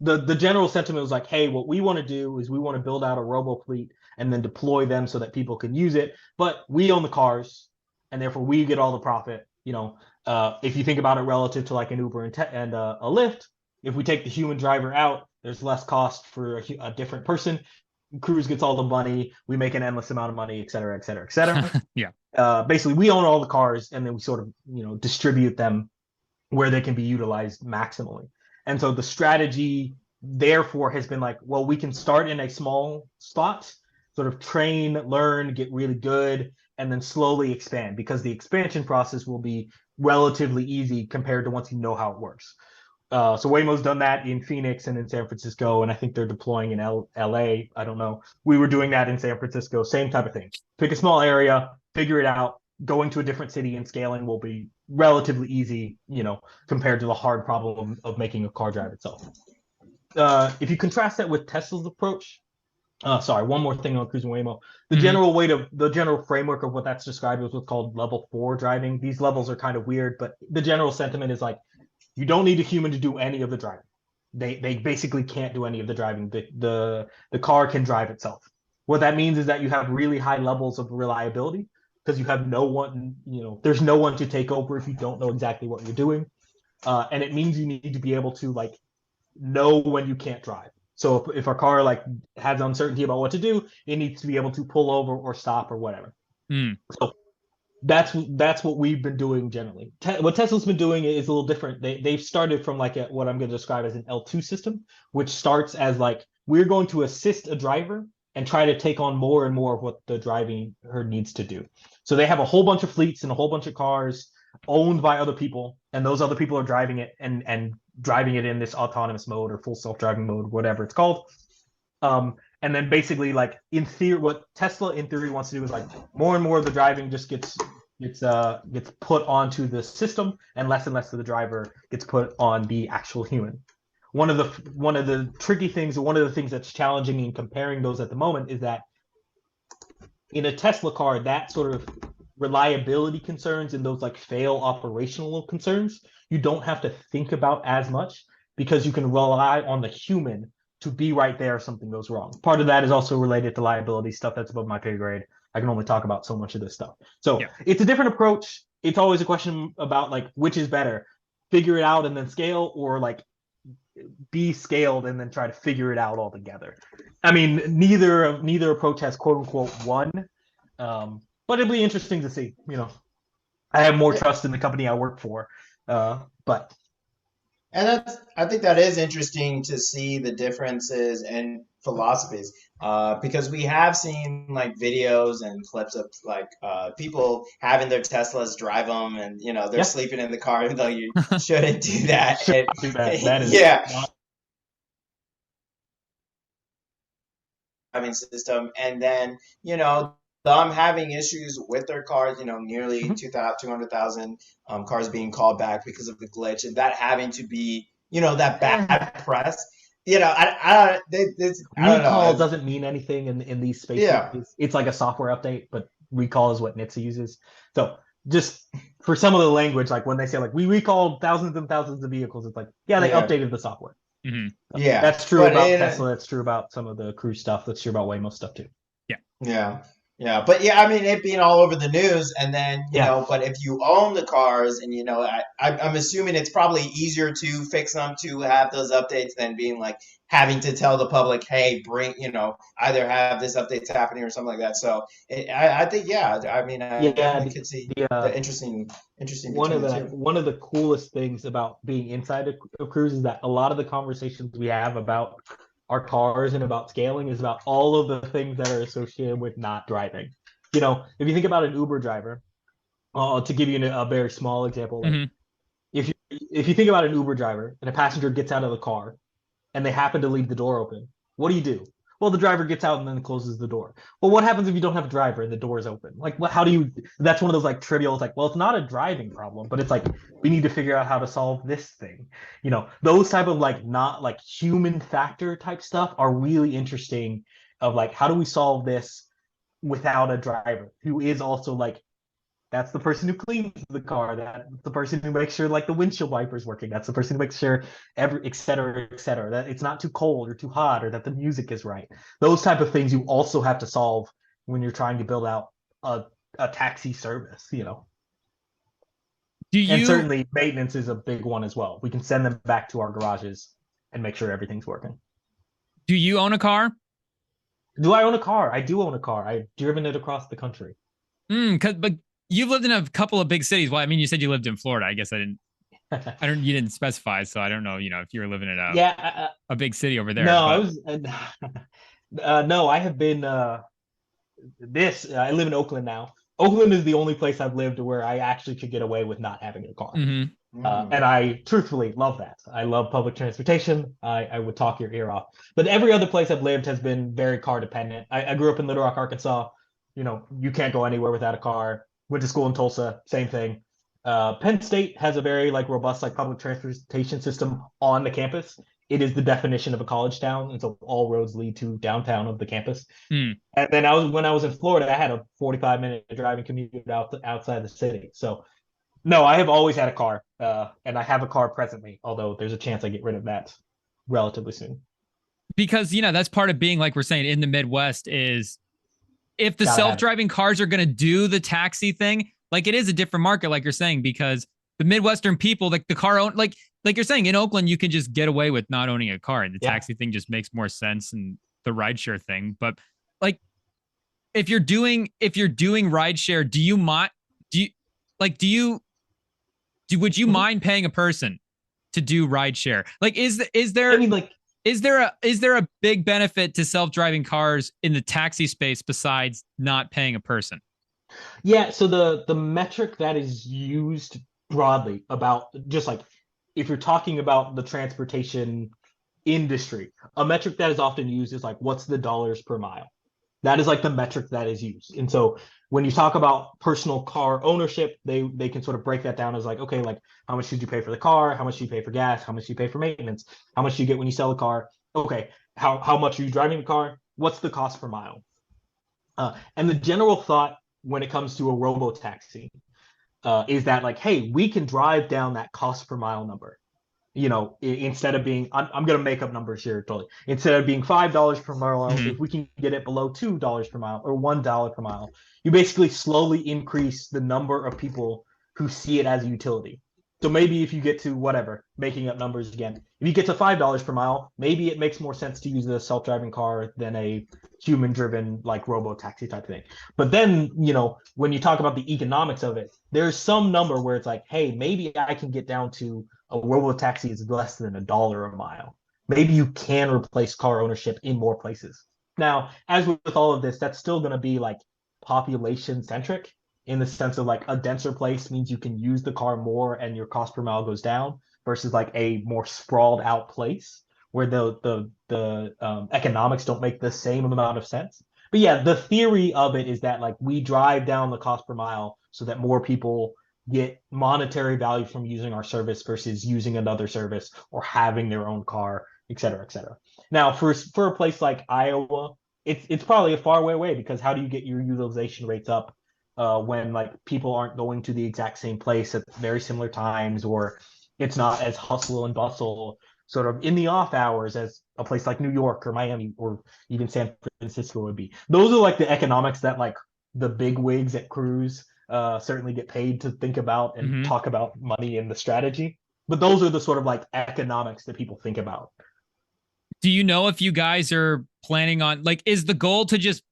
The general sentiment was like, hey, what we want to do is we want to build out a robo fleet and then deploy them so that people can use it, but we own the cars and therefore we get all the profit. If you think about it relative to like an Uber and a Lyft, if we take the human driver out, there's less cost for a different person. Cruise gets all the money, we make an endless amount of money, et cetera, et cetera, et cetera. Basically we own all the cars and then we sort of distribute them where they can be utilized maximally. And so the strategy therefore has been like, well, we can start in a small spot, sort of train, learn, get really good, and then slowly expand, because the expansion process will be relatively easy compared to once you know how it works. So Waymo's done that in Phoenix and in San Francisco, and I think they're deploying in LA. I don't know. We were doing that in San Francisco, same type of thing. Pick a small area, figure it out. Going to a different city and scaling will be relatively easy, compared to the hard problem of making a car drive itself. If you contrast that with Tesla's approach, one more thing on Cruise and Waymo. The general framework of what that's described is what's called level 4 driving. These levels are kind of weird, but the general sentiment is like, you don't need a human to do any of the driving. They basically can't do any of the driving. The car can drive itself. What that means is that you have really high levels of reliability, because you have no one, there's no one to take over if you don't know exactly what you're doing. And it means you need to be able to like know when you can't drive. So if our car like has uncertainty about what to do, it needs to be able to pull over or stop or whatever. So that's what we've been doing generally. What Tesla's been doing is a little different. They've started from like what I'm going to describe as an L2 system, which starts as like, we're going to assist a driver and try to take on more and more of what the driving herd needs to do. So they have a whole bunch of fleets and a whole bunch of cars owned by other people, and those other people are driving it and driving it in this autonomous mode or full self-driving mode, whatever it's called. And then basically, like in theory, what Tesla in theory wants to do is like more and more of the driving just gets put onto the system, and less of the driver gets put on the actual human. One of the tricky things, or one of the things that's challenging in comparing those at the moment, is that in a Tesla car, that sort of reliability concerns and those like fail operational concerns, you don't have to think about as much, because you can rely on the human to be right there if something goes wrong. Part of that is also related to liability stuff that's above my pay grade. I can only talk about so much of this stuff. So It's a different approach. It's always a question about like, which is better, figure it out and then scale, or like be scaled and then try to figure it out all together. I mean, neither approach has quote unquote won, but it'll be interesting to see. I have more trust in the company I work for, but. And I think that is interesting to see the differences in philosophies, because we have seen like videos and clips of like people having their Teslas drive them, and they're sleeping in the car, even though you shouldn't do that. That is driving system, and then them having issues with their cars, nearly 200,000 cars being called back because of the glitch, and that having to be, that bad press. I don't know. Recall doesn't mean anything in these spaces. Yeah. It's like a software update, but recall is what NHTSA uses. So just for some of the language, like when they say like we recalled thousands and thousands of vehicles, it's like, they updated the software. That's true about Tesla. That's true about some of the Cruise stuff. That's true about Waymo stuff too. Yeah. Yeah, but yeah, I mean, it being all over the news, and then Yeah. but if you own the cars, and I'm assuming it's probably easier to fix them to have those updates than being like having to tell the public, hey, bring, either have this updates happening or something like that. So I think, yeah, I mean, I Yeah. definitely could see The the interesting one between of the the two. one of the coolest things about being inside a cruise is that a lot of the conversations we have about our cars and about scaling is about all of the things that are associated with not driving. If you think about an Uber driver, to give you a very small example, like Hmm. if you think about an Uber driver and a passenger gets out of the car and they happen to leave the door open, what do? Well, the driver gets out and then closes the door. Well, what happens if you don't have a driver and the door is open? Like, how do you? That's one of those like trivial. It's like, well, it's not a driving problem, but it's like we need to figure out how to solve this thing. Those type of like not like human factor type stuff are really interesting. Of like, how do we solve this without a driver who is also like that's the person who cleans the car. That's the person who makes sure like the windshield wipers working. That's the person who makes sure et cetera, et cetera, that it's not too cold or too hot or that the music is right. Those type of things you also have to solve when you're trying to build out a taxi service. Do And you certainly maintenance is a big one as well. We can send them back to our garages and make sure everything's working. do you own a car? Do I own a car? I do own a car. I've driven it across the country. But you've lived in a couple of big cities. Well, I mean, you said you lived in Florida. I guess you didn't specify, so I don't know, if you were living in Yeah. a big city over there, No, I but was. No, I have been. I live in Oakland now. Oakland is the only place I've lived where I actually could get away with not having a car. mhm. And I truthfully love that. I love public transportation. I would talk your ear off. But every other place I've lived has been very car dependent. I grew up in Little Rock, Arkansas. You can't go anywhere without a car. Went to school in Tulsa, same thing. Penn State has a very like robust like public transportation system on the campus. It is the definition of a college town, and so all roads lead to downtown of the campus. Mm. And then when I was in Florida, I had a 45-minute driving commute outside the city. So no, I have always had a car, and I have a car presently. Although there's a chance I get rid of that relatively soon. Because that's part of being, like we're saying, in the Midwest, is if the Gotta have it. self-driving cars are going to do the taxi thing, like it is a different market, like you're saying, because the Midwestern people, like the car own, like you're saying, in Oakland, you can just get away with not owning a car, and the Yeah. taxi thing just makes more sense, and the rideshare thing. But like, if you're doing rideshare, do you like would you Mhm. mind paying a person to do rideshare? Like, is I there mean, like, is there a big benefit to self-driving cars in the taxi space besides not paying a person? yeah. So the metric that is used broadly about just like if you're talking about the transportation industry, a metric that is often used is like what's the dollars per mile. That is like the metric that is used. And so when you talk about personal car ownership, they can sort of break that down as like, okay, like how much did you pay for the car? How much do you pay for gas? How much do you pay for maintenance? How much do you get when you sell a car? Okay, how much are you driving the car? What's the cost per mile? And the general thought when it comes to a robo taxi is that like, hey, we can drive down that cost per mile number. Instead of being, I'm going to make up numbers here totally. Instead of being $5 per mile, Mhm. if we can get it below $2 per mile or $1 per mile, you basically slowly increase the number of people who see it as a utility. So maybe if you get to whatever, making up numbers again, if you get to $5 per mile, maybe it makes more sense to use a self-driving car than a human-driven like robo taxi type thing. But then, when you talk about the economics of it, there's some number where it's like, hey, maybe I can get down to a robo taxi is less than $1 a mile. Maybe you can replace car ownership in more places. Now, as with all of this, that's still going to be like population centric in the sense of like a denser place means you can use the car more and your cost per mile goes down versus like a more sprawled out place where the economics don't make the same amount of sense. But yeah, the theory of it is that like we drive down the cost per mile so that more people get monetary value from using our service versus using another service or having their own car, et cetera, et cetera. Now, for a place like Iowa, it's probably a far way away because how do you get your utilization rates up when like people aren't going to the exact same place at very similar times or it's not as hustle and bustle sort of in the off hours as a place like New York or Miami or even San Francisco would be. Those are like the economics that like the big wigs at Cruise certainly get paid to think about and talk about money and the strategy. But those are the sort of like economics that people think about. Do you know if you guys are planning on, like, is the goal to just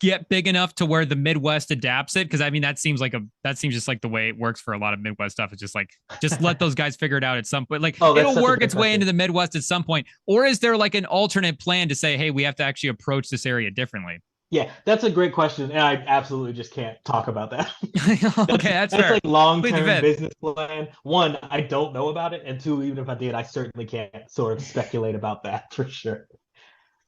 get big enough to where the Midwest adapts it? Because I mean, that seems just like the way it works for a lot of Midwest stuff. It's just like, just let those guys figure it out at some point. Like, it'll work its way into the Midwest at some point. Or is there like an alternate plan to say, hey, we have to actually approach this area differently? Yeah, that's a great question, and I absolutely just can't talk about that. Okay, that's fair. That's like long-term business plan. One, I don't know about it, and two, even if I did, I certainly can't sort of speculate about that for sure.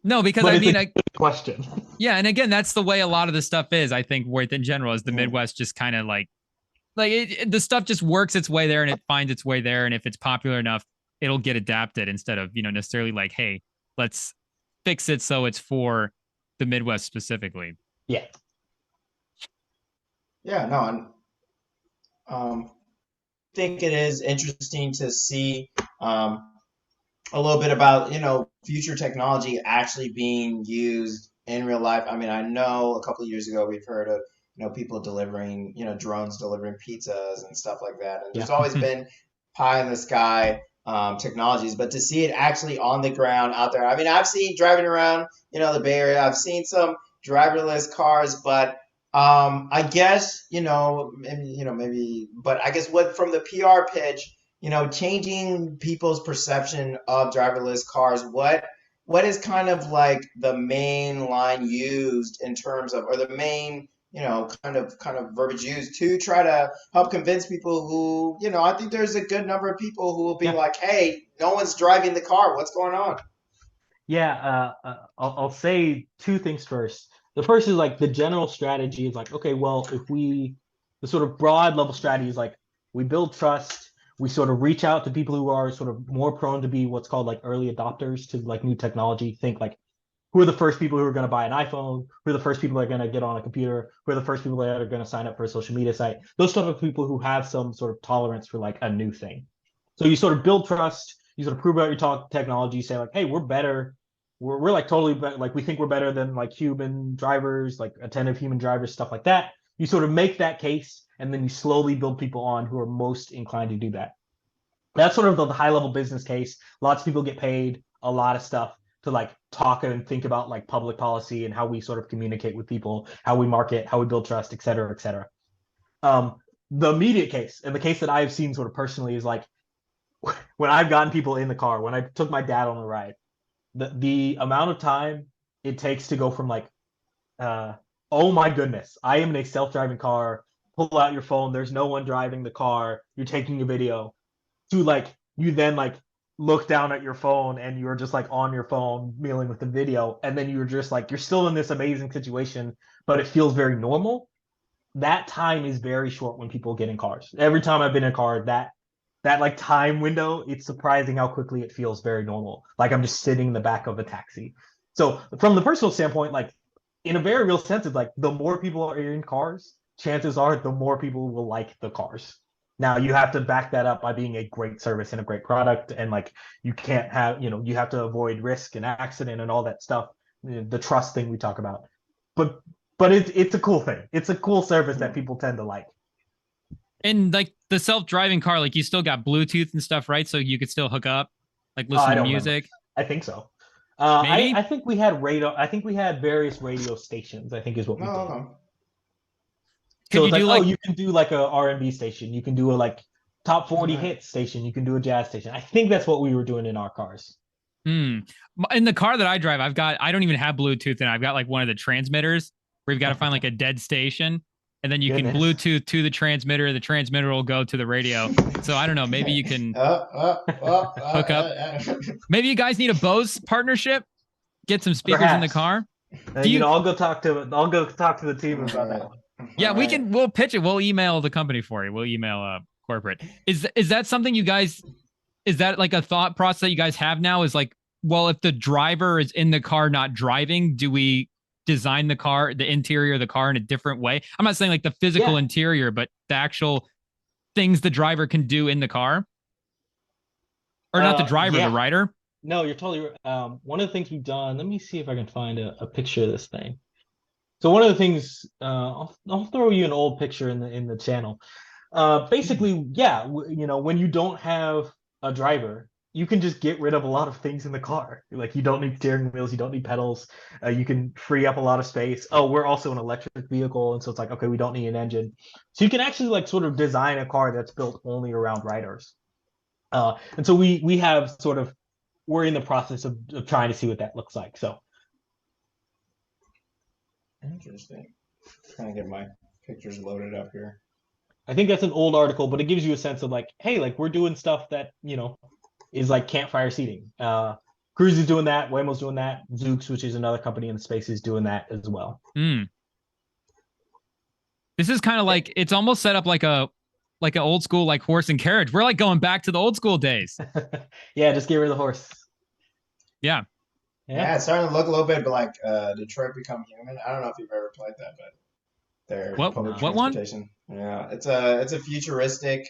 No, because I mean, good question. Yeah, and again, that's the way a lot of the stuff is. I think in general is the Midwest just kind of like the stuff just works its way there and it finds its way there, and if it's popular enough, it'll get adapted instead of necessarily like, hey, let's fix it so it's for the Midwest specifically. Yeah. Yeah, no, and think it is interesting to see a little bit about future technology actually being used in real life. I mean, I know a couple of years ago we've heard of people delivering drones delivering pizzas and stuff like that, and there's always been pie in the sky technologies, but to see it actually on the ground out there. I mean, I've seen driving around the Bay Area, I've seen some driverless cars, but I guess maybe, but I guess from the PR pitch, changing people's perception of driverless cars, what is kind of like the main line used in terms of, or the main kind of verbiage used to try to help convince people who, I think there's a good number of people who will be like, hey, no one's driving the car. What's going on? Yeah, I'll say two things first. The first is like the general strategy is like, okay, well, the sort of broad level strategy is like we build trust, we sort of reach out to people who are sort of more prone to be what's called like early adopters to like new technology. Think like, who are the first people who are going to buy an iPhone? Who are the first people that are going to get on a computer? Who are the first people that are going to sign up for a social media site? Those type of people who have some sort of tolerance for like a new thing. So you sort of build trust, you sort of prove out your technology, you say like, hey, we're better. We're like totally like, we think we're better than like human drivers, like attentive human drivers, stuff like that. You sort of make that case, and then you slowly build people on who are most inclined to do that. That's sort of the high level business case. Lots of people get paid a lot of stuff to like talk and think about like public policy and how we sort of communicate with people, how we market, how we build trust, et cetera, et cetera. The immediate case, and the case that I've seen sort of personally, is like when I've gotten people in the car, when I took my dad on a ride, the amount of time it takes to go from like, oh my goodness, I am in a self-driving car, pull out your phone, there's no one driving the car, you're taking a video, to like, you then like look down at your phone and you're just like on your phone dealing with the video, and then you're just like, you're still in this amazing situation, but it feels very normal. That time is very short when people get in cars. Every time I've been in a car, that like time window, it's surprising how quickly it feels very normal. Like I'm just sitting in the back of a taxi. So from the personal standpoint, like in a very real sense, it's like the more people are in cars, chances are the more people will like the cars. Now you have to back that up by being a great service and a great product, and like you can't have, you have to avoid risk and accident and all that stuff, the trust thing we talk about. But it's a cool thing. It's a cool service that people tend to like. And like the self-driving car, like you still got Bluetooth and stuff, right? So you could still hook up, like listen to music. Remember. I think so. I think we had radio. I think we had various radio stations, I think is what we did. So it's like, you can do like a R&B station. You can do a like top 40 hit station. You can do a jazz station. I think that's what we were doing in our cars. In the car that I drive, I don't even have Bluetooth in it. I've got like one of the transmitters where you've got to find like a dead station, and then you can Bluetooth to the transmitter. The transmitter will go to the radio. So I don't know. Maybe you can hook up. Maybe you guys need a Bose partnership. Get some speakers in the car. I'll go talk to the team about that one. Yeah, we'll pitch it. We'll email the company for you. We'll email corporate. Is that something you guys, is that like a thought process that you guys have now, is like, well, if the driver is in the car not driving, do we design the car, the interior of the car in a different way? I'm not saying like the physical interior, but the actual things the driver can do in the car. Or not the driver, yeah. the rider? No, you're totally right. One of the things we've done, let me see if I can find a picture of this thing. So one of the things, I'll throw you an old picture in the channel. Basically, yeah, when you don't have a driver, you can just get rid of a lot of things in the car. Like, you don't need steering wheels, you don't need pedals. You can free up a lot of space. Oh, we're also an electric vehicle, and so it's like, okay, we don't need an engine. So you can actually like sort of design a car that's built only around riders. And so we have sort of, we're in the process of trying to see what that looks like. So Interesting. Trying to get my pictures loaded up here. I think that's an old article, but it gives you a sense of like, hey, like we're doing stuff that, is like campfire seating. Cruise is doing that, Waymo's doing that, Zooks, which is another company in the space, is doing that as well. This is kind of like, it's almost set up like an old school like horse and carriage. We're like going back to the old school days. Yeah, just get rid of the horse. Yeah. Yeah, it's starting to look a little bit like Detroit Become Human. I don't know if you've ever played that, but their public transportation. One? Yeah, it's a futuristic,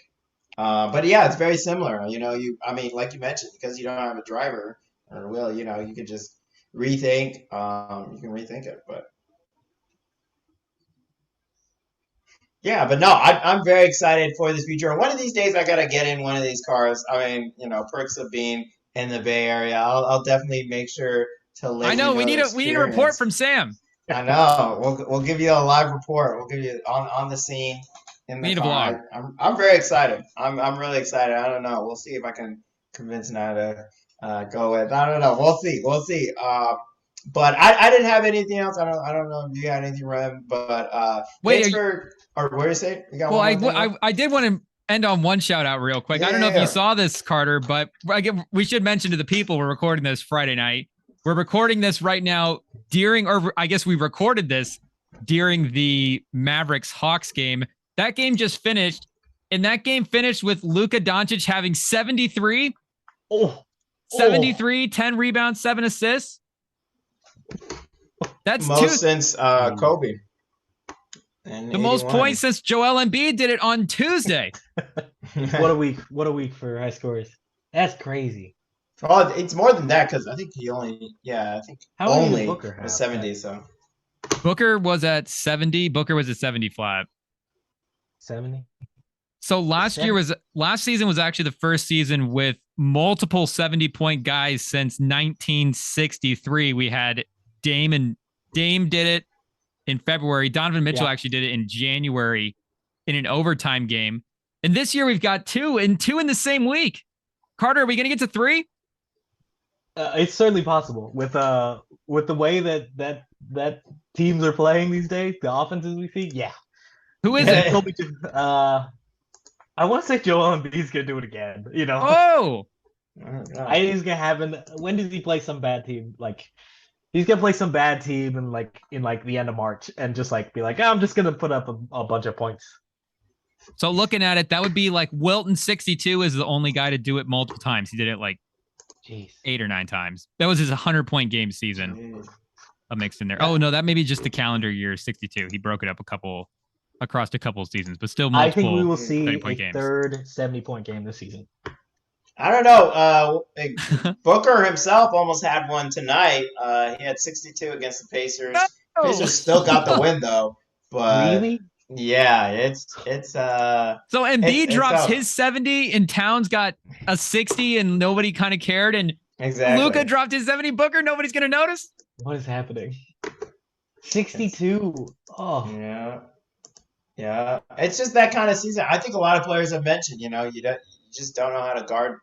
but yeah, it's very similar. I mean, like you mentioned, because you don't have a driver or wheel, you can just rethink. You can rethink it, but yeah, but no, I'm very excited for this future. One of these days, I gotta get in one of these cars. I mean, perks of being in the Bay Area. I'll definitely make sure to let I know, you we need a report from Sam. I know. We'll give you a live report. We'll give you on the scene in the car. I'm very excited. I'm really excited. I don't know. We'll see if I can convince Nat to go with. I don't know. We'll see. But I didn't have anything else. I don't know if you had anything, Rem. But wait, or what do you say? You got well, one I did want to end on one shout out real quick. I don't know if you saw this, Carter, but we should mention to the people we're recording this Friday night. We're recording this right now I guess we recorded this during the Mavericks-Hawks game. That game just finished, and that game finished with Luka Doncic having 73. 73, 10 rebounds, 7 assists. That's most since Kobe. The most points since Joel Embiid did it on Tuesday. What a week for high scores. That's crazy. Oh, it's more than that because I think he only Booker was 70. So Booker was at 70. Booker was at 70 flat. 70. So last season was actually the first season with multiple 70-point guys since 1963. We had Dame did it in February. Donovan Mitchell actually did it in January in an overtime game. And this year we've got two in the same week. Carter, are we going to get to 3? It's certainly possible with the way that teams are playing these days, the offenses we see. Yeah. Who is it? I want to say Joel Embiid's gonna do it again. Oh. I think he's gonna have when does he play some bad team? Like, he's gonna play some bad team in the end of March and just like be like, I'm just gonna put up a bunch of points. So looking at it, that would be like Wilton 62 is the only guy to do it multiple times. He did it like 8 or 9 times. That was his 100-point game season. A mix in there. Oh no, that may be just the calendar year 62. He broke it up across a couple of seasons, but still multiple. I think we will see a games. Third 70-point game this season. I don't know. Booker himself almost had one tonight. He had 62 against the Pacers. No! Pacers still got the win though. But really? Yeah, it's so Embiid drops his 70 and Towns got a 60 and nobody kind of cared, and exactly. Luka dropped his 70. Booker, nobody's gonna notice. What is happening? 62. Oh. Yeah. It's just that kind of season. I think a lot of players have mentioned, you just don't know how to guard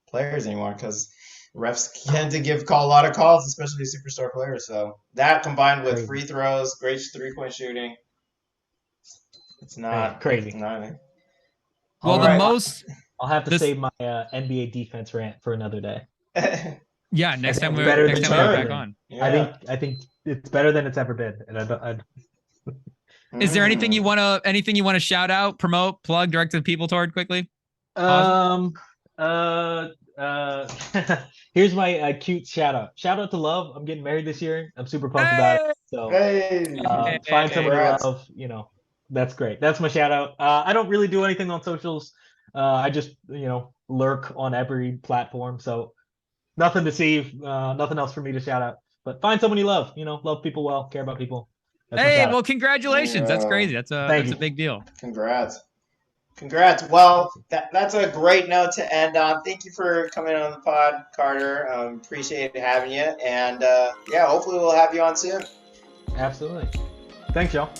players anymore because refs tend to call a lot of calls, especially superstar players. So that combined with free throws, great 3-point shooting. It's not crazy. It's not, well, I'll have to save my NBA defense rant for another day. Yeah, next time we're back on. Yeah. I think it's better than it's ever been, and Is there anything you want to shout out, promote, plug, direct to the people toward quickly? Here's my cute shout out. Shout out to Love. I'm getting married this year. I'm super pumped about it. So find somebody to love. That's great. That's my shout out. I don't really do anything on socials. I just, lurk on every platform. So nothing to see, nothing else for me to shout out. But find someone you love, love people well, care about people. That's my Hey, shout out. well, congratulations. That's Yeah. crazy. That's Thank a you. big deal. Congrats. Well, that's a great note to end on. Thank you for coming on the pod, Carter. Appreciate having you. And hopefully we'll have you on soon. Absolutely. Thanks, y'all.